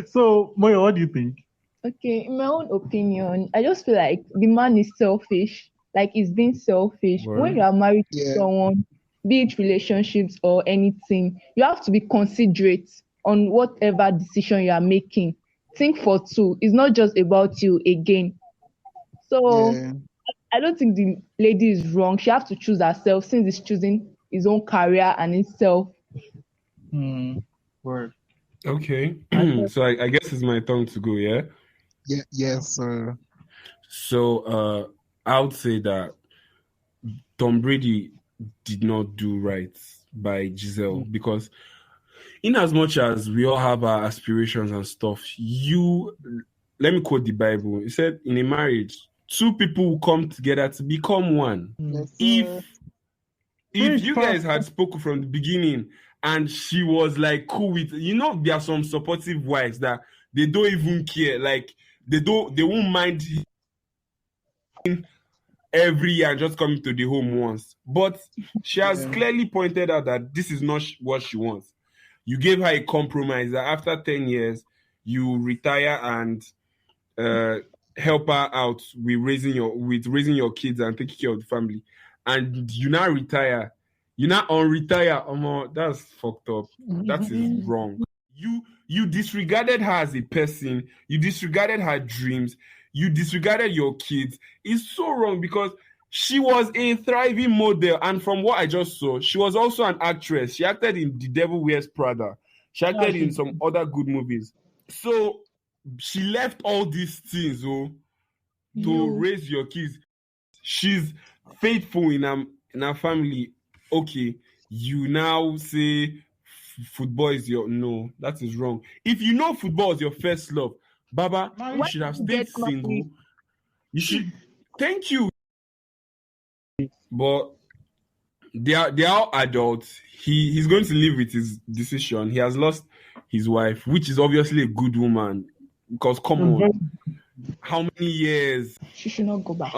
[SPEAKER 6] So, Moyo, what do you think?
[SPEAKER 7] Okay, in my own opinion, I just feel like the man is selfish. Like he's being selfish. When you are married to someone, be it relationships or anything, you have to be considerate on whatever decision you are making. Think for two. It's not just about you again. So I don't think the lady is wrong. She has to choose herself since he's choosing his own career and himself.
[SPEAKER 6] Word.
[SPEAKER 4] Okay. So I guess it's my turn to go, yeah?
[SPEAKER 3] Yes, sir.
[SPEAKER 4] So I would say that Tom Brady did not do right by Giselle because in as much as we all have our aspirations and stuff, let me quote the Bible. It said in a marriage, two people will come together to become one. If you guys had spoken from the beginning and she was like cool with, there are some supportive wives that they don't even care, like they won't mind every year just coming to the home once. But she has clearly pointed out that this is not what she wants. You gave her a compromise that after 10 years, you retire and help her out with raising your kids and taking care of the family. And you now retire. You now unretire. That's fucked up. That is wrong. You disregarded her as a person. You disregarded her dreams. You disregarded your kids. It's so wrong because she was a thriving model, and from what I just saw, she was also an actress. She acted in The Devil Wears Prada. She acted in some other good movies. So she left all these things to raise your kids. She's faithful in her family. Okay, you now say football is no, that is wrong. If you know football is your first love, Baba, you should have stayed single. You should. Thank you. But they are all adults. He's going to live with his decision. He has lost his wife, which is obviously a good woman. Because come on, how many years?
[SPEAKER 7] She should not go back.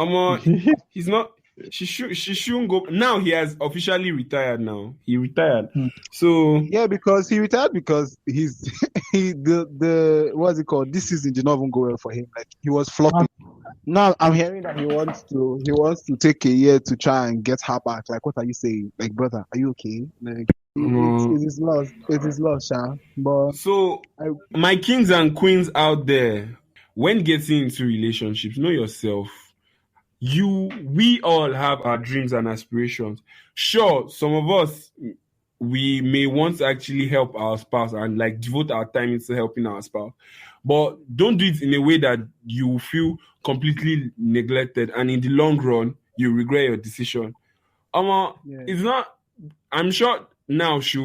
[SPEAKER 4] He's not. She shouldn't go. Now he has officially retired. Now he retired. So
[SPEAKER 3] yeah, because he retired because the what's it called? This season did not even go well for him. Like he was flopping. Now I'm hearing that he wants to take a year to try and get her back. Like, what are you saying? Like, brother, are you okay? Like, it is lost. It is lost, Sha. But
[SPEAKER 4] so my kings and queens out there, when getting into relationships, know yourself. We all have our dreams and aspirations. Sure, some of us, we may want to actually help our spouse and like devote our time into helping our spouse. But don't do it in a way that you feel completely neglected, and in the long run, you regret your decision. It's not. I'm sure now she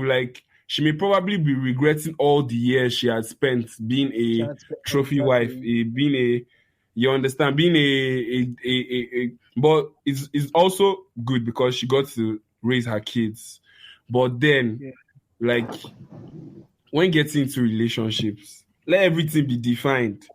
[SPEAKER 4] may probably be regretting all the years she had spent being a trophy wife, you understand, being but it's also good because she got to raise her kids. But then, like, when getting into relationships, let everything be defined.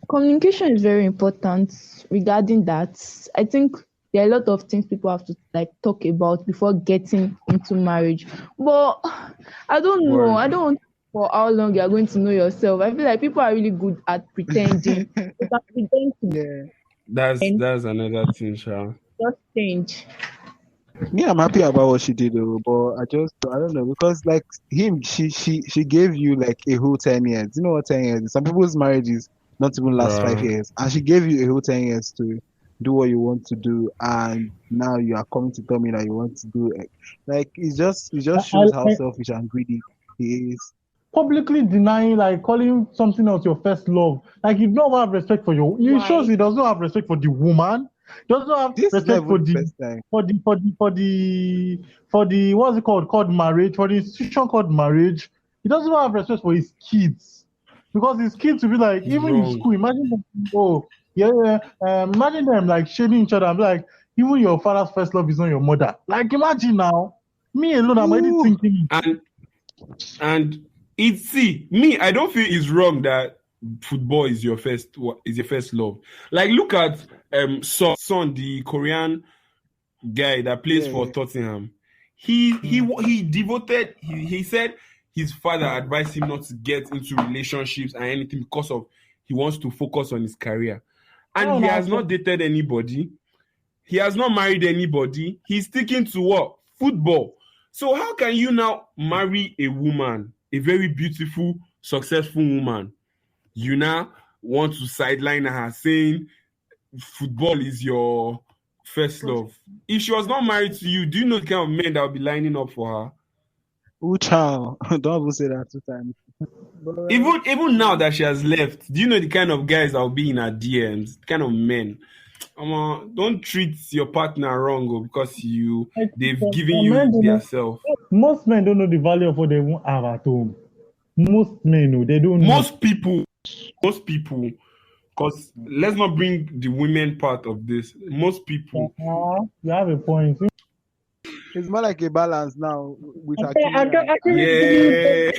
[SPEAKER 7] Communication is very important regarding that. I think there are a lot of things people have to like talk about before getting into marriage. But I don't know. I don't know for how long you are going to know yourself. I feel like people are really good at pretending. They can pretend to
[SPEAKER 4] That's another thing, Sha.
[SPEAKER 7] just change.
[SPEAKER 3] yeah, I'm happy about what she did, though. But I don't know, because like she gave you like a whole 10 years. You know what 10 years is? Some people's marriages not even last 5 years, and she gave you a whole 10 years to do what you want to do, and now you are coming to tell me that you want to do it. Like it just shows how selfish and greedy he is.
[SPEAKER 6] Publicly denying, like calling something else your first love, like you don't have respect for your. It shows he does not have respect for the woman. Does not have respect for the what's it called marriage, for the institution called marriage. He doesn't have respect for his kids, because his kids will be like, even in school, imagine them, imagine them like shading each other. I'm like, even your father's first love is not your mother. Like, imagine now, me alone, I'm already thinking.
[SPEAKER 4] And me, I don't feel it's wrong that football is your first love. Like, look at Son, the Korean guy that plays for Tottenham. He devoted. He said his father advised him not to get into relationships and anything because of he wants to focus on his career. And he has not dated anybody. He has not married anybody. He's sticking to what? Football. So how can you now marry a woman, a very beautiful, successful woman? You now want to sideline her saying football is your first love. If she was not married to you, do you know the kind of men that will be lining up for her?
[SPEAKER 3] Ooh, child. Don't even say that 2 times.
[SPEAKER 4] Even now that she has left, do you know the kind of guys that will be in her DMs? The kind of men. Don't treat your partner wrong because they've given you their self.
[SPEAKER 6] Most men don't know the value of what they won't have at home. Most men know, they don't know.
[SPEAKER 4] Most people, because let's not bring the women part of this. Most people.
[SPEAKER 6] You have a point.
[SPEAKER 3] It's more like a balance now with
[SPEAKER 6] I
[SPEAKER 3] Hakimi.
[SPEAKER 6] can't
[SPEAKER 4] Yeah.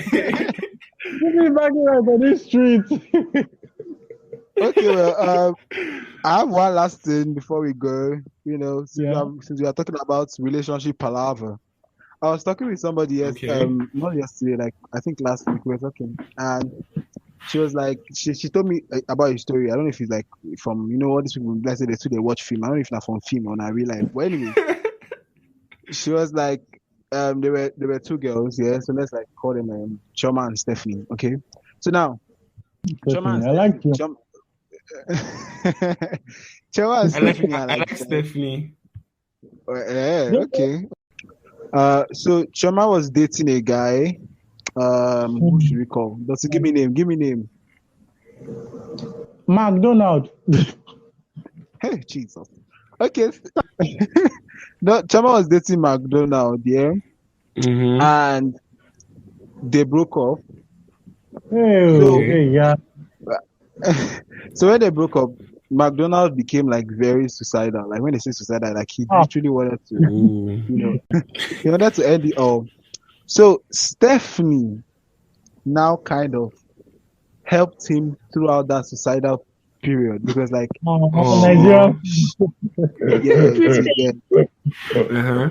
[SPEAKER 6] give me back right on this street.
[SPEAKER 3] Okay, well, I have one last thing before we go. You know, since we are talking about relationship palaver, I was talking with somebody not yesterday, like I think last week we were talking, and she was like, she told me about a story. I don't know if it's like from all these people. Let's say they watch film. I don't know if it's from film or not real life. But anyway, she was like, there were two girls, yeah. So let's like call them Choma and Stephanie. Okay, so now Choma and
[SPEAKER 6] I like you.
[SPEAKER 3] Choma and Stephanie.
[SPEAKER 4] I like Stephanie.
[SPEAKER 3] Okay. So Choma was dating a guy. Who should we call? Give me name.
[SPEAKER 6] McDonald.
[SPEAKER 3] Hey, Jesus. Okay. No, Chama was dating McDonald, yeah?
[SPEAKER 4] Mm-hmm.
[SPEAKER 3] And they broke up.
[SPEAKER 6] Yeah.
[SPEAKER 3] So when they broke up, McDonald became like very suicidal. Like when they say suicidal, like he literally wanted to, he wanted to end it all. So Stephanie now kind of helped him throughout that suicidal period because like
[SPEAKER 6] Nigeria.
[SPEAKER 3] Yeah.
[SPEAKER 4] Uh-huh.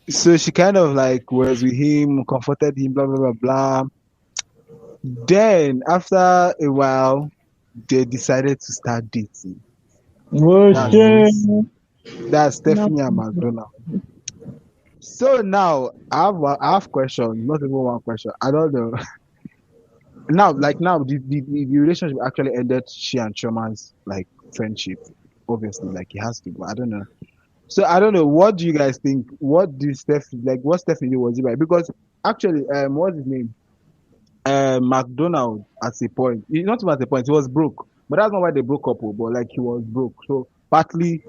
[SPEAKER 3] So she kind of like was with him, comforted him, blah blah blah blah. Then after a while, they decided to start dating. That's Stephanie and McDonald. So now I have questions, not even one question. I don't know. Now the relationship actually ended she and Choma's like friendship. Obviously, like it has to go. I don't know. So I don't know. What do you guys think? What Stephanie was it by? Because actually, what's his name? McDonald at a point. Not even at a point. He was broke, but that's not why they broke up. But like he was broke. So partly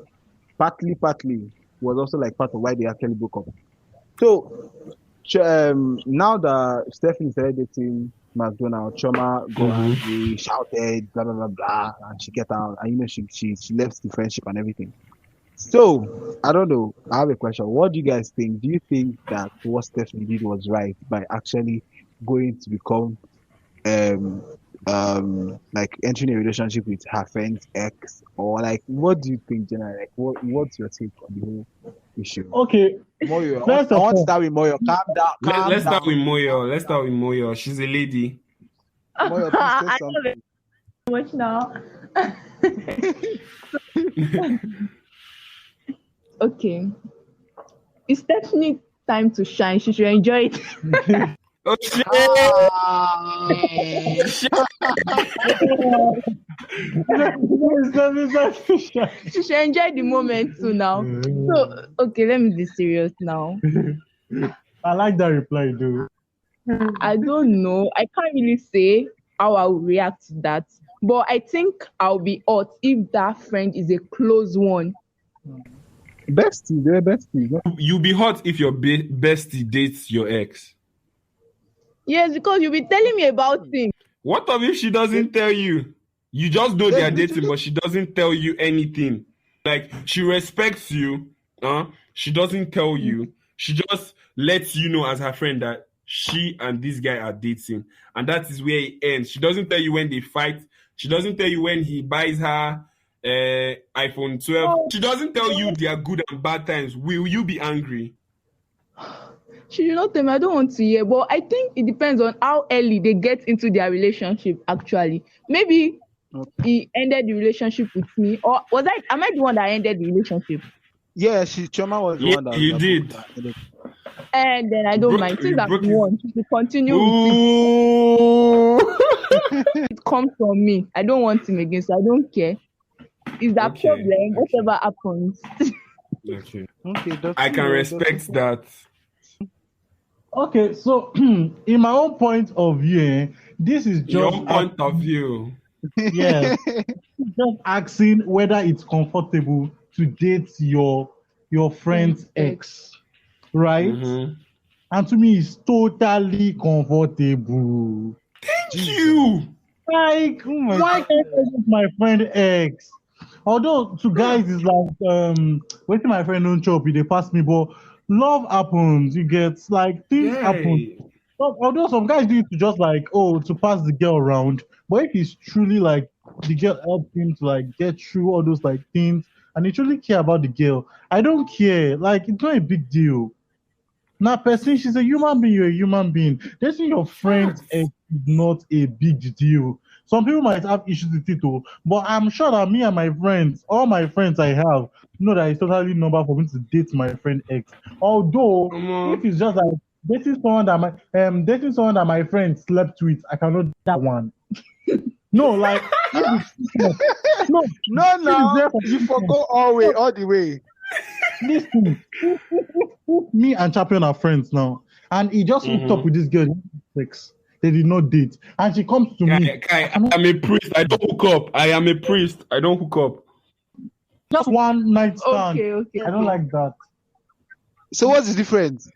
[SPEAKER 3] was also like part of why they actually broke up. So now that Stephanie started dating McDonald, Choma got angry, shouted, blah blah blah blah, and she get out, and she left the friendship and everything. So I don't know. I have a question. What do you guys think? Do you think that what Stephanie did was right by actually going to become like entering a relationship with her friend's ex, or like what do you think, Jenna? Like what's your take on the whole issue?
[SPEAKER 6] Okay.
[SPEAKER 3] Moyo, I want to start with Moyo. Calm down.
[SPEAKER 4] Let's start with Moyo. She's a lady.
[SPEAKER 3] Moyo, please say something.
[SPEAKER 7] Much now. Okay. It's definitely time to shine. She should enjoy it.
[SPEAKER 4] Oh shit!
[SPEAKER 7] She should enjoy the moment too now. So, okay, let me be serious now.
[SPEAKER 6] I like that reply, dude.
[SPEAKER 7] I don't know. I can't really say how I will react to that. But I think I'll be hurt if that friend is a close one.
[SPEAKER 3] Bestie, they're besties.
[SPEAKER 4] You'll be hot if your bestie dates your ex.
[SPEAKER 7] Yes, because you'll be telling me about things.
[SPEAKER 4] What if she doesn't tell you? You just know they are dating, but she doesn't tell you anything. Like, she respects you. She doesn't tell you. She just lets you know as her friend that she and this guy are dating. And that is where it ends. She doesn't tell you when they fight. She doesn't tell you when he buys her iPhone 12. She doesn't tell you their good and bad times. Will you be angry?
[SPEAKER 7] She should not tell me. I don't want to hear. But I think it depends on how early they get into their relationship, actually. Maybe he ended the relationship with me. Or am I the one that ended the relationship?
[SPEAKER 3] Yeah, Choma was the one that
[SPEAKER 4] you did.
[SPEAKER 7] And then I don't mind. Since I'm one, she should continue with it. It comes from me. I don't want him again, so I don't care. Is that problem? Whatever happens.
[SPEAKER 4] Okay. I can respect that.
[SPEAKER 6] Okay, so in my own point of view, this is
[SPEAKER 4] Your
[SPEAKER 6] just
[SPEAKER 4] point of view.
[SPEAKER 6] yes, just asking whether it's comfortable to date your friend's ex, right?
[SPEAKER 4] Mm-hmm.
[SPEAKER 6] And to me, it's totally comfortable.
[SPEAKER 4] Thank you.
[SPEAKER 6] Like,
[SPEAKER 3] Oh my
[SPEAKER 6] why
[SPEAKER 3] God.
[SPEAKER 6] can't I date my friend ex? Although to guys is like waiting my friend don't chop, they pass me, but love happens. You get like things happen.
[SPEAKER 4] Yeah.
[SPEAKER 6] Although some guys do it to just like to pass the girl around, but if it's truly like the girl helped him to like get through all those like things, and he truly care about the girl, I don't care. Like it's not a big deal. Now, person, she's a human being, you're a human being. Dating your friend's
[SPEAKER 4] Facts.
[SPEAKER 6] ex is not a big deal. Some people might have issues with it, too, but I'm sure that me and my friends, all my friends I have, know that it's totally normal for me to date my friend ex. Although,
[SPEAKER 4] Come
[SPEAKER 6] if
[SPEAKER 4] on.
[SPEAKER 6] it's just like dating someone that my friend slept with, I cannot do that one. No, like if it's no,
[SPEAKER 3] No,
[SPEAKER 6] if it's
[SPEAKER 3] no,
[SPEAKER 6] there for
[SPEAKER 3] you forgo all the way.
[SPEAKER 6] listen, if me and Champion are friends now, and he just hooked up
[SPEAKER 4] Mm-hmm.
[SPEAKER 6] with this girl, sex. They did not date, and she comes to me.
[SPEAKER 4] I am a priest. I don't hook up. I am a priest. I don't hook up.
[SPEAKER 6] Just one night stand.
[SPEAKER 7] Okay.
[SPEAKER 6] I don't like that.
[SPEAKER 3] So what's the difference?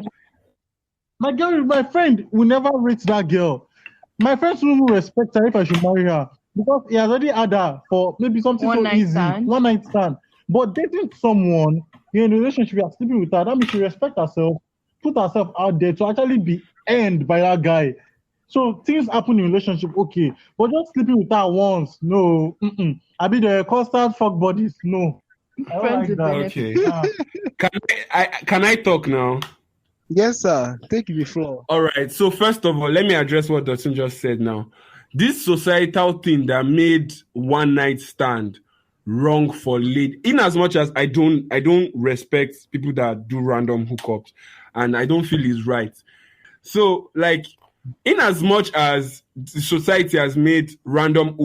[SPEAKER 6] My friend will never rate that girl. My friends will even respect her if I should marry her because he has already had her for maybe something
[SPEAKER 7] One
[SPEAKER 6] so
[SPEAKER 7] night
[SPEAKER 6] easy,
[SPEAKER 7] stand.
[SPEAKER 6] one night stand. But dating someone you're in a relationship, you're sleeping with her, that means she respect herself, put herself out there to actually be earned by that guy. So things happen in relationship, okay, but just sleeping with her once, no. I be the constant fuck buddies, no. I don't
[SPEAKER 7] Friends
[SPEAKER 6] like
[SPEAKER 7] with
[SPEAKER 6] that.
[SPEAKER 7] benefits.
[SPEAKER 4] Okay.
[SPEAKER 6] Ah.
[SPEAKER 4] Can I talk now?
[SPEAKER 3] Yes, sir. Take the floor.
[SPEAKER 4] All right. So first of all, let me address what Dotun just said now. This societal thing that made one night stand wrong for lady, in as much as I don't respect people that do random hookups, and I don't feel it's right. So like, in as much as the society has made random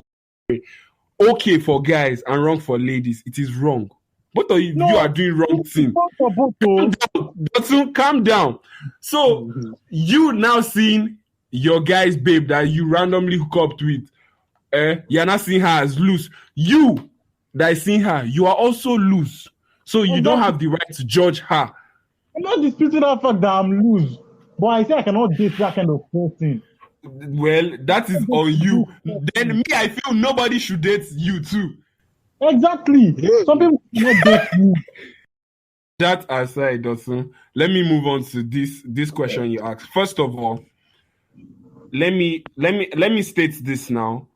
[SPEAKER 4] okay for guys and wrong for ladies, it is wrong. Both of you,
[SPEAKER 6] No,
[SPEAKER 4] you are doing wrong
[SPEAKER 6] it's
[SPEAKER 4] thing.
[SPEAKER 6] not for both, oh.
[SPEAKER 4] Dotun, calm down. So you now seeing your guy's babe that you randomly hook up with, you're not seeing her as loose. You that is seeing her, you are also loose. So you don't have the right to judge her.
[SPEAKER 6] I'm not disputing that fact that I'm loose, but I say I cannot date that kind of person.
[SPEAKER 4] Well, that is on you. Then me, I feel nobody should date you too.
[SPEAKER 6] Exactly. Some people cannot date you.
[SPEAKER 4] That aside, Dotun, let me move on to this question you asked. First of all, let me state this now.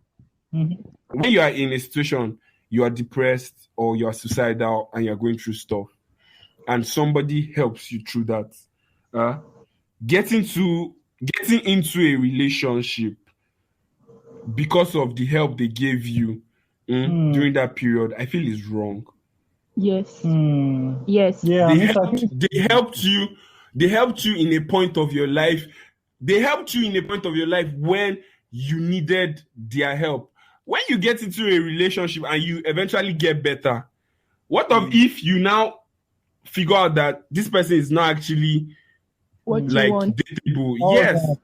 [SPEAKER 6] Mhm.
[SPEAKER 4] When you are in a situation, you are depressed or you are suicidal and you're going through stuff, and somebody helps you through that, getting into a relationship because of the help they gave you during that period, I feel is wrong.
[SPEAKER 7] Yes.
[SPEAKER 6] Hmm.
[SPEAKER 7] Yes.
[SPEAKER 6] Yeah,
[SPEAKER 4] They
[SPEAKER 6] Mr.
[SPEAKER 4] helped,
[SPEAKER 6] King.
[SPEAKER 4] they helped you. They helped you in a point of your life. They helped you in a point of your life when you needed their help. When you get into a relationship and you eventually get better, what of if you now figure out that this person is not actually
[SPEAKER 7] What you
[SPEAKER 4] like
[SPEAKER 7] want.
[SPEAKER 4] dateable?
[SPEAKER 6] Oh,
[SPEAKER 4] Yes,
[SPEAKER 6] God.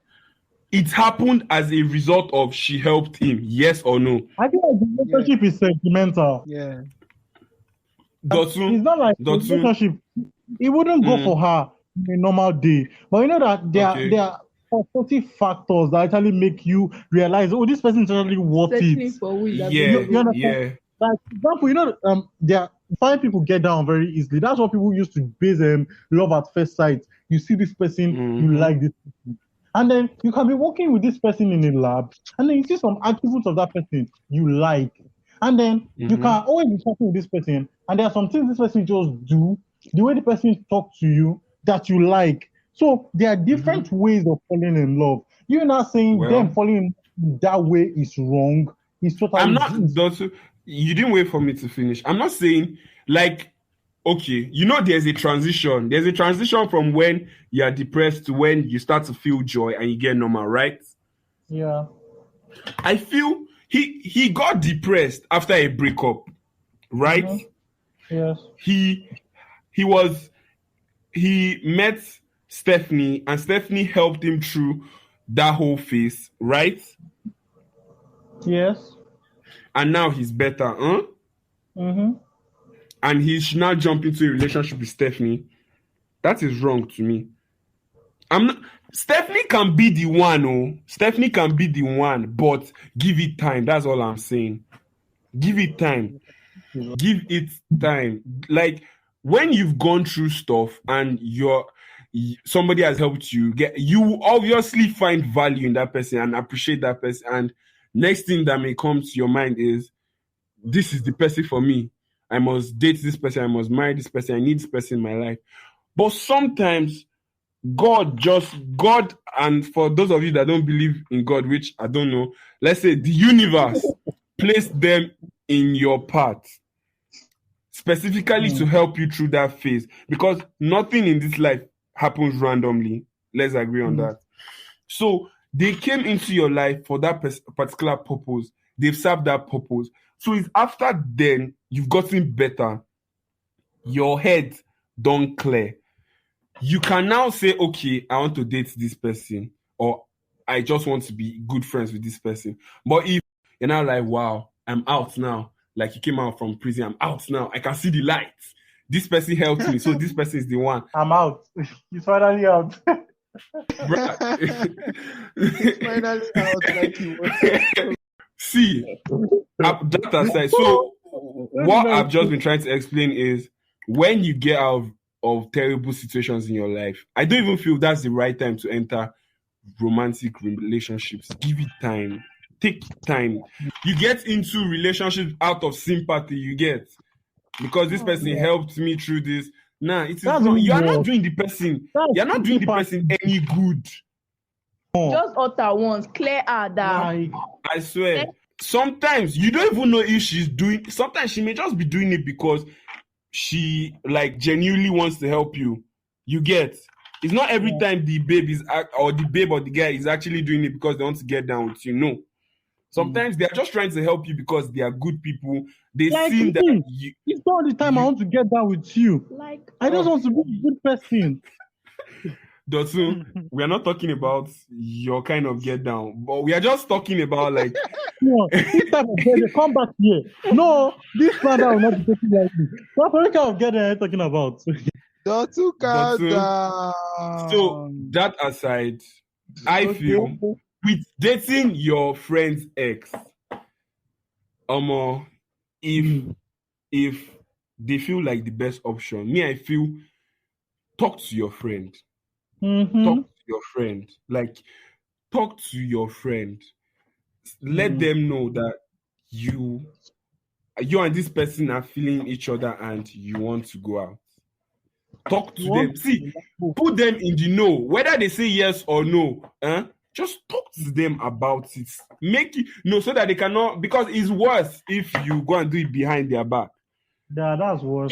[SPEAKER 4] it happened as a result of she helped him. Yes or no?
[SPEAKER 6] I think like the relationship is sentimental.
[SPEAKER 3] Yeah.
[SPEAKER 4] Dotun,
[SPEAKER 6] It's not like the
[SPEAKER 4] Dotun.
[SPEAKER 6] relationship. It wouldn't go for her in a normal day. But you know that
[SPEAKER 4] Okay.
[SPEAKER 6] there are positive factors that actually make you realize, oh, this person is actually worth
[SPEAKER 7] Searching
[SPEAKER 6] it.
[SPEAKER 7] for who is
[SPEAKER 4] Yeah,
[SPEAKER 7] available.
[SPEAKER 6] You understand?
[SPEAKER 4] yeah.
[SPEAKER 6] Like, for example, you know, there are five people get down very easily. That's what people used to base love at first sight. You see this person, you like this person. And then you can be working with this person in a lab, and then you see some attributes of that person you like. And then you can always be talking with this person, and there are some things this person just do, the way the person talk to you that you like. So there are different ways of falling in love. You're not saying
[SPEAKER 4] Well,
[SPEAKER 6] them falling in that way is wrong. It's totally
[SPEAKER 4] I'm not,
[SPEAKER 6] it's-
[SPEAKER 4] Dotun. You didn't wait for me to finish. I'm not saying like, okay, you know, there's a transition. There's a transition from when you're depressed to when you start to feel joy and you get normal, right?
[SPEAKER 6] yeah.
[SPEAKER 4] I feel he got depressed after a breakup, right?
[SPEAKER 6] Yes.
[SPEAKER 4] He met Stephanie, and Stephanie helped him through that whole phase, right?
[SPEAKER 6] Yes.
[SPEAKER 4] And now he's better, huh?
[SPEAKER 6] Mm-hmm.
[SPEAKER 4] And he should now jump into a relationship with Stephanie. That is wrong to me. I'm not. Stephanie can be the one, oh. Stephanie can be the one, but give it time. That's all I'm saying. Give it time. Give it time. Like when you've gone through stuff and somebody has helped you, you obviously find value in that person and appreciate that person. And next thing that may come to your mind is, this is the person for me. I must date this person. I must marry this person. I need this person in my life. But sometimes God, and for those of you that don't believe in God, which I don't know, let's say the universe placed them in your path specifically to help you through that phase, because nothing in this life happens randomly. Let's agree on that. So they came into your life for that particular purpose. They've served that purpose. So it's after then you've gotten better, your head don't clear. You can now say, okay, I want to date this person, or I just want to be good friends with this person. But if you're now like, wow, I'm out now, like you came out from prison, I'm out now, I can see the lights. This person helped me, so this person is the one.
[SPEAKER 6] I'm out. He's finally out.
[SPEAKER 3] He's finally out like you were.
[SPEAKER 4] See, that aside, so what I've just been trying to explain is, when you get out of terrible situations in your life, I don't even feel that's the right time to enter romantic relationships. Give it time. Take time. You get into relationships out of sympathy, you get, because this person helped me through this. Nah, it is wrong. You are not doing the person. You're not doing the person any good.
[SPEAKER 7] Just utter once, clear her down.
[SPEAKER 4] I swear. Sometimes you don't even know if she's doing. Sometimes she may just be doing it because she like genuinely wants to help you. You get. It's not every time the babe or the guy is actually doing it because they want to get down with you. No. Sometimes they are just trying to help you because they are good people. They see that
[SPEAKER 6] it's not the time I want to get down with you.
[SPEAKER 7] Like,
[SPEAKER 6] I just want to be a good person.
[SPEAKER 4] Dotun, we are not talking about your kind of get down, but we are just talking about like
[SPEAKER 6] this type of get down, come back here. No, this man will not be taking like this. What kind of get down are you talking about?
[SPEAKER 3] Dotun, calm down.
[SPEAKER 4] So that aside, I feel with dating your friend's ex, if they feel like the best option, me, I feel talk to your friend.
[SPEAKER 6] Mm-hmm.
[SPEAKER 4] Talk to your friend. Like, talk to your friend. Let them know that you and this person are feeling each other and you want to go out. Talk to them. See, put them in the know. Whether they say yes or no, just talk to them about it. Make it so that they cannot, because it's worse if you go and do it behind their back.
[SPEAKER 6] Yeah, that's worse.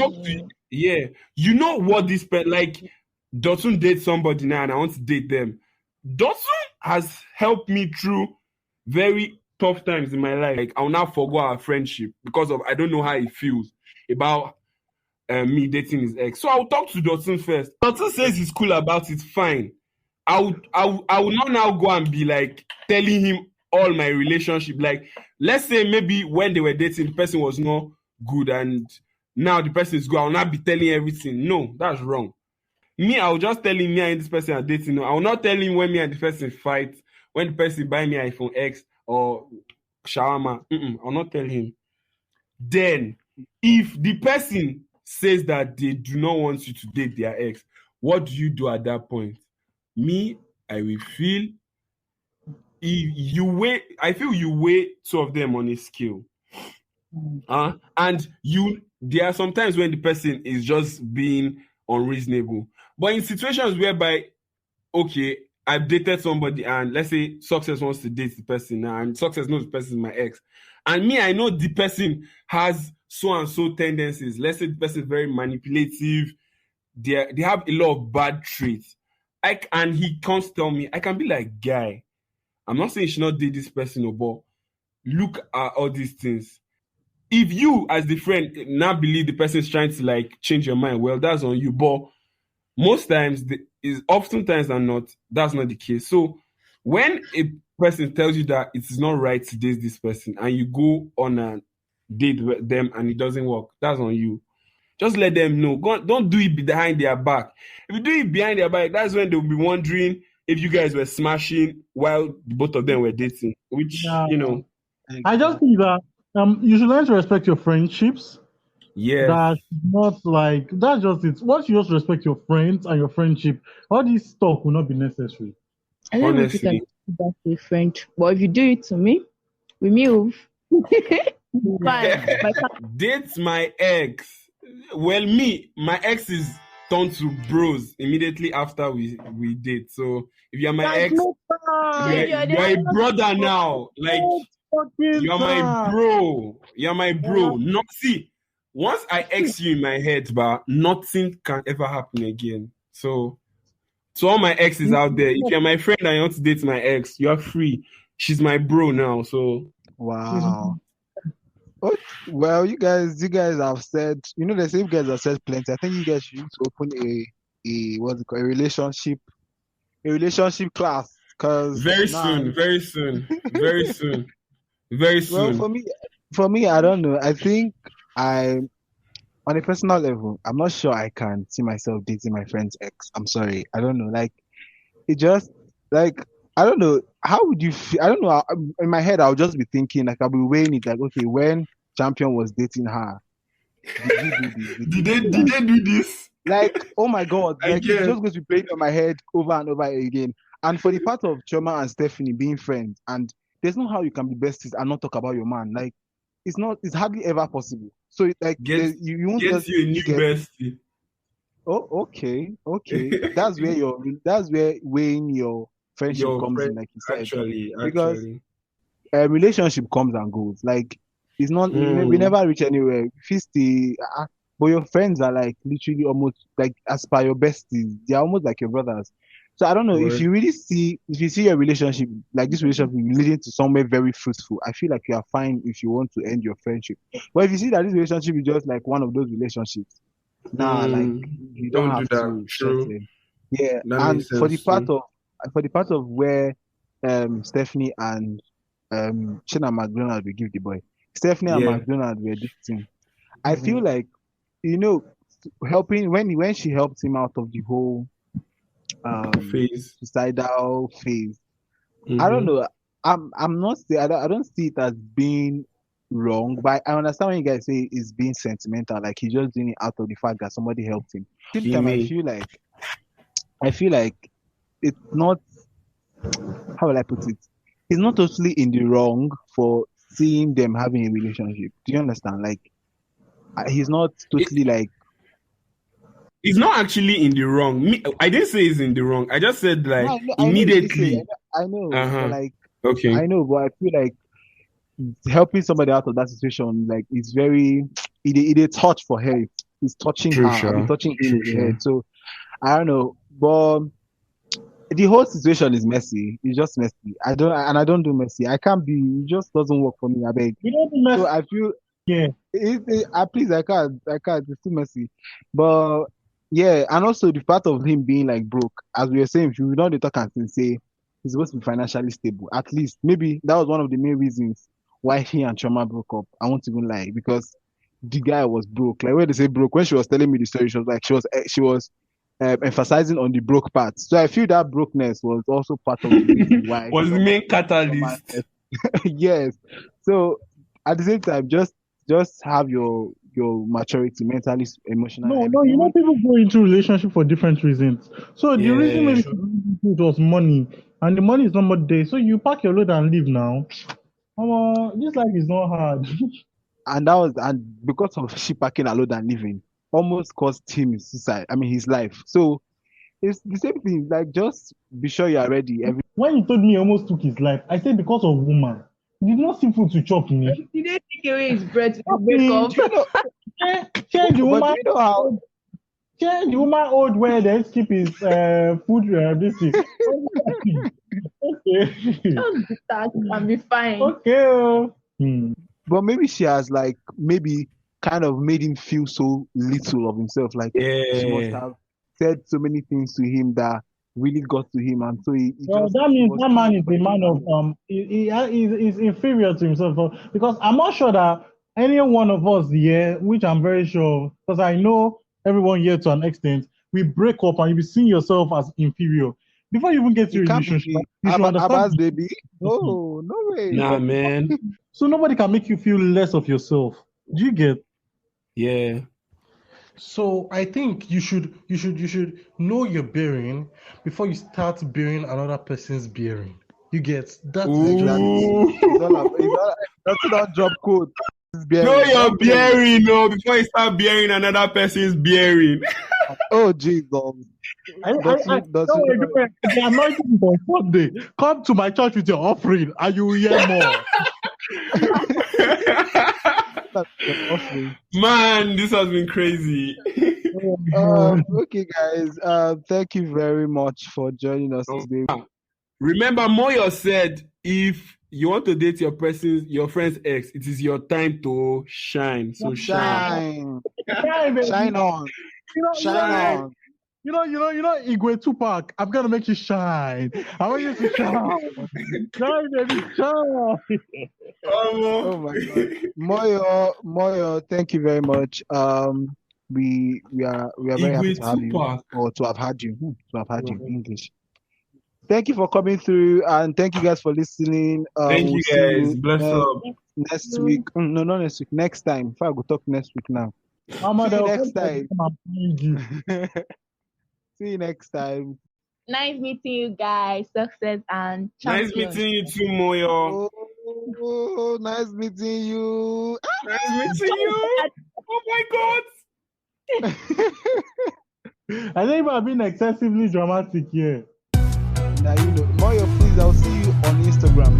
[SPEAKER 4] You know what this like. Dotun dates somebody now and I want to date them. Dotun has helped me through very tough times in my life. Like, I'll now forgo our friendship because of I don't know how he feels about me dating his ex. So I'll talk to Dotun first. Dotun says he's cool about it, fine. I will not now go and be like telling him all my relationship. Like, let's say maybe when they were dating, the person was not good and now the person is good. I'll not be telling everything. No, that's wrong. Me, I'll just tell him me and this person are dating. No, I will not tell him when me and the person fight, when the person buy me iPhone X or shawarma. I'll not tell him. Then, if the person says that they do not want you to date their ex, what do you do at that point? Me, I will feel I feel you weigh two of them on a scale. And there are sometimes when the person is just being unreasonable. But in situations whereby, okay, I've dated somebody and let's say Success wants to date the person now and Success knows the person is my ex. And me, I know the person has so and so tendencies. Let's say the person is very manipulative. They have a lot of bad traits. And he can't tell me, I can be like, guy, I'm not saying you should not date this person, but look at all these things. If you, as the friend, now believe the person is trying to like change your mind, well, that's on you. But most times, is oftentimes than not, that's not the case. So when a person tells you that it is not right to date this person and you go on a date with them and it doesn't work, that's on you. Just let them know. Don't do it behind their back. If you do it behind their back, that's when they'll be wondering if you guys were smashing while both of them were dating. Which,
[SPEAKER 6] I just think that you should learn to respect your friendships.
[SPEAKER 4] Yeah.
[SPEAKER 6] That's not like that's just it. Once you just respect your friends and your friendship, all this talk will not be necessary.
[SPEAKER 7] I don't know if you can do that to a friend, but if you do it to me, we move. Fine.
[SPEAKER 4] Date my ex. Well, my ex is turned to bros immediately after we date. So if you're my ex, you're a brother now. Like you're my bro. You're my bro. Not see. Once I ex you in my head, but nothing can ever happen again. So to all my exes out there, if you're my friend and you want to date my ex, you're free. She's my bro now. So
[SPEAKER 3] wow. Well, you guys have said, the same guys have said plenty. I think you guys should open a what's it called, a relationship class. Cause
[SPEAKER 4] very soon.
[SPEAKER 3] Well, for me, I don't know. I think on a personal level, I'm not sure I can see myself dating my friend's ex. I'm sorry. I don't know. Like, it just, like, I don't know. How would you feel? I don't know. In my head, I'll just be thinking, like, I'll be weighing it, like, okay, when Champion was dating her,
[SPEAKER 4] did they do this?
[SPEAKER 3] Like, oh my God. Like, it's just going to be playing on my head over and over again. And for the part of Choma and Stephanie being friends, and there's no how you can be besties and not talk about your man. Like, it's hardly ever possible. So, like, you won't
[SPEAKER 4] get you a new bestie.
[SPEAKER 3] Oh, okay. That's where weighing your friendship comes in, like you said.
[SPEAKER 4] Actually.
[SPEAKER 3] Because a relationship comes and goes. Like, it's not, we never reach anywhere. But your friends are like literally almost like as per your besties. They're almost like your brothers. So I don't know if you see your relationship, like this relationship leading to somewhere very fruitful, I feel like you are fine if you want to end your friendship. But if you see that this relationship is just like one of those relationships, like you don't have
[SPEAKER 4] do
[SPEAKER 3] to.
[SPEAKER 4] True.
[SPEAKER 3] Yeah, and for the part of where Stephanie and Chena McDonald will give the boy. Stephanie and McDonald were dating. I feel like, helping when she helped him out of the whole suicidal phase. I don't know. I'm not say I don't see it as being wrong, but I understand when you guys say it's being sentimental, like he's just doing it out of the fact that somebody helped him. Same time, I feel like it's not, how will I put it? He's not totally in the wrong for seeing them having a relationship. Do you understand? Like, he's not totally like.
[SPEAKER 4] He's not actually in the wrong. I didn't say he's in the wrong. I just said like immediately.
[SPEAKER 3] I know. Like,
[SPEAKER 4] okay.
[SPEAKER 3] I know, but I feel like helping somebody out of that situation, like, it's very. It a touch for her. It's touching her. It's touching him. Sure. So I don't know, but the whole situation is messy. It's just messy. I don't do messy. I can't be. It just doesn't work for me. I beg.
[SPEAKER 6] You don't do messy.
[SPEAKER 3] So I feel. Yeah. Please, I can't. It's too messy. But yeah, and also the part of him being like broke, as we were saying, if you don't talk and say he's supposed to be financially stable, at least maybe that was one of the main reasons why he and Choma broke up. I won't even lie, because the guy was broke. Like, when they say broke, when she was telling me the story, she was like, she was emphasizing on the broke part. So I feel that brokenness was also part of the reason why
[SPEAKER 4] was the main catalyst.
[SPEAKER 3] Yes. So at the same time, just have your maturity, mentally, emotionally.
[SPEAKER 6] No, people go into relationship for different reasons. So the reason maybe it was money, and the money is not more there. So you pack your load and leave now. This life is not hard.
[SPEAKER 3] and because of she packing a load and leaving, almost cost him his suicide. I mean, his life. So it's the same thing. Like, just be sure you are ready.
[SPEAKER 6] When he told me he almost took his life, I said because of woman. He did not see food to chop me.
[SPEAKER 7] He didn't take away his breath to wake up.
[SPEAKER 6] The woman old where they skip his food this thing. Okay.
[SPEAKER 7] Just be that and be fine.
[SPEAKER 6] Okay.
[SPEAKER 3] But maybe she has kind of made him feel so little of himself. Like, she must have said so many things to him that really got to him, and so he
[SPEAKER 6] Well,
[SPEAKER 3] just
[SPEAKER 6] that means
[SPEAKER 3] was
[SPEAKER 6] that man is a
[SPEAKER 3] trying
[SPEAKER 6] man
[SPEAKER 3] to
[SPEAKER 6] of he's inferior to himself because I'm not sure that any one of us here, which I'm very sure, because I know everyone here to an extent, we break up and you be seeing yourself as inferior. Before you even get to
[SPEAKER 3] It
[SPEAKER 6] a
[SPEAKER 3] can't
[SPEAKER 6] relationship,
[SPEAKER 3] be
[SPEAKER 6] you should understand.
[SPEAKER 3] Abbas baby. Oh, no way.
[SPEAKER 4] Nah, man.
[SPEAKER 6] So nobody can make you feel less of yourself. Do you get?
[SPEAKER 4] Yeah.
[SPEAKER 8] So I think you should know your bearing before you start bearing another person's bearing. You get that is just
[SPEAKER 3] Exactly.
[SPEAKER 4] Ooh.
[SPEAKER 3] That's not job code. It's
[SPEAKER 4] Know
[SPEAKER 3] bearing.
[SPEAKER 4] your
[SPEAKER 3] Don't play.
[SPEAKER 4] bearing, no, before you start bearing another person's bearing.
[SPEAKER 3] Oh, Jesus.
[SPEAKER 6] Don't worry,
[SPEAKER 3] Does
[SPEAKER 6] don't worry. The anointing is on Sunday. Come to my church with your offering and you will hear more.
[SPEAKER 3] offering?
[SPEAKER 4] Man, this has been crazy.
[SPEAKER 3] Okay, guys. Thank you very much for joining us today.
[SPEAKER 4] Remember, Moyo said if you want to date your friend's ex, it is your time to shine. So shine.
[SPEAKER 3] Shine on. Shine on.
[SPEAKER 6] You know, Igwe Tupac, I'm gonna make you shine. I want you to shine. Shine, baby, shine.
[SPEAKER 3] Oh my God. Moyo, thank you very much. We are very happy to have you, or to have had you. To have had you in English. Thank you for coming through, and thank you guys for listening.
[SPEAKER 4] Thank you guys. Bless up.
[SPEAKER 3] Next week. No, not next week. Next time. If I go talk next week now. See you next time. See you next time.
[SPEAKER 7] Nice meeting you guys. Success and champions.
[SPEAKER 4] Nice meeting you too, Moyo.
[SPEAKER 3] Oh, nice meeting you.
[SPEAKER 4] Nice meeting you. Oh my God.
[SPEAKER 6] I think I've been excessively dramatic here.
[SPEAKER 3] Now you know, Moyo, please, I'll see you on Instagram.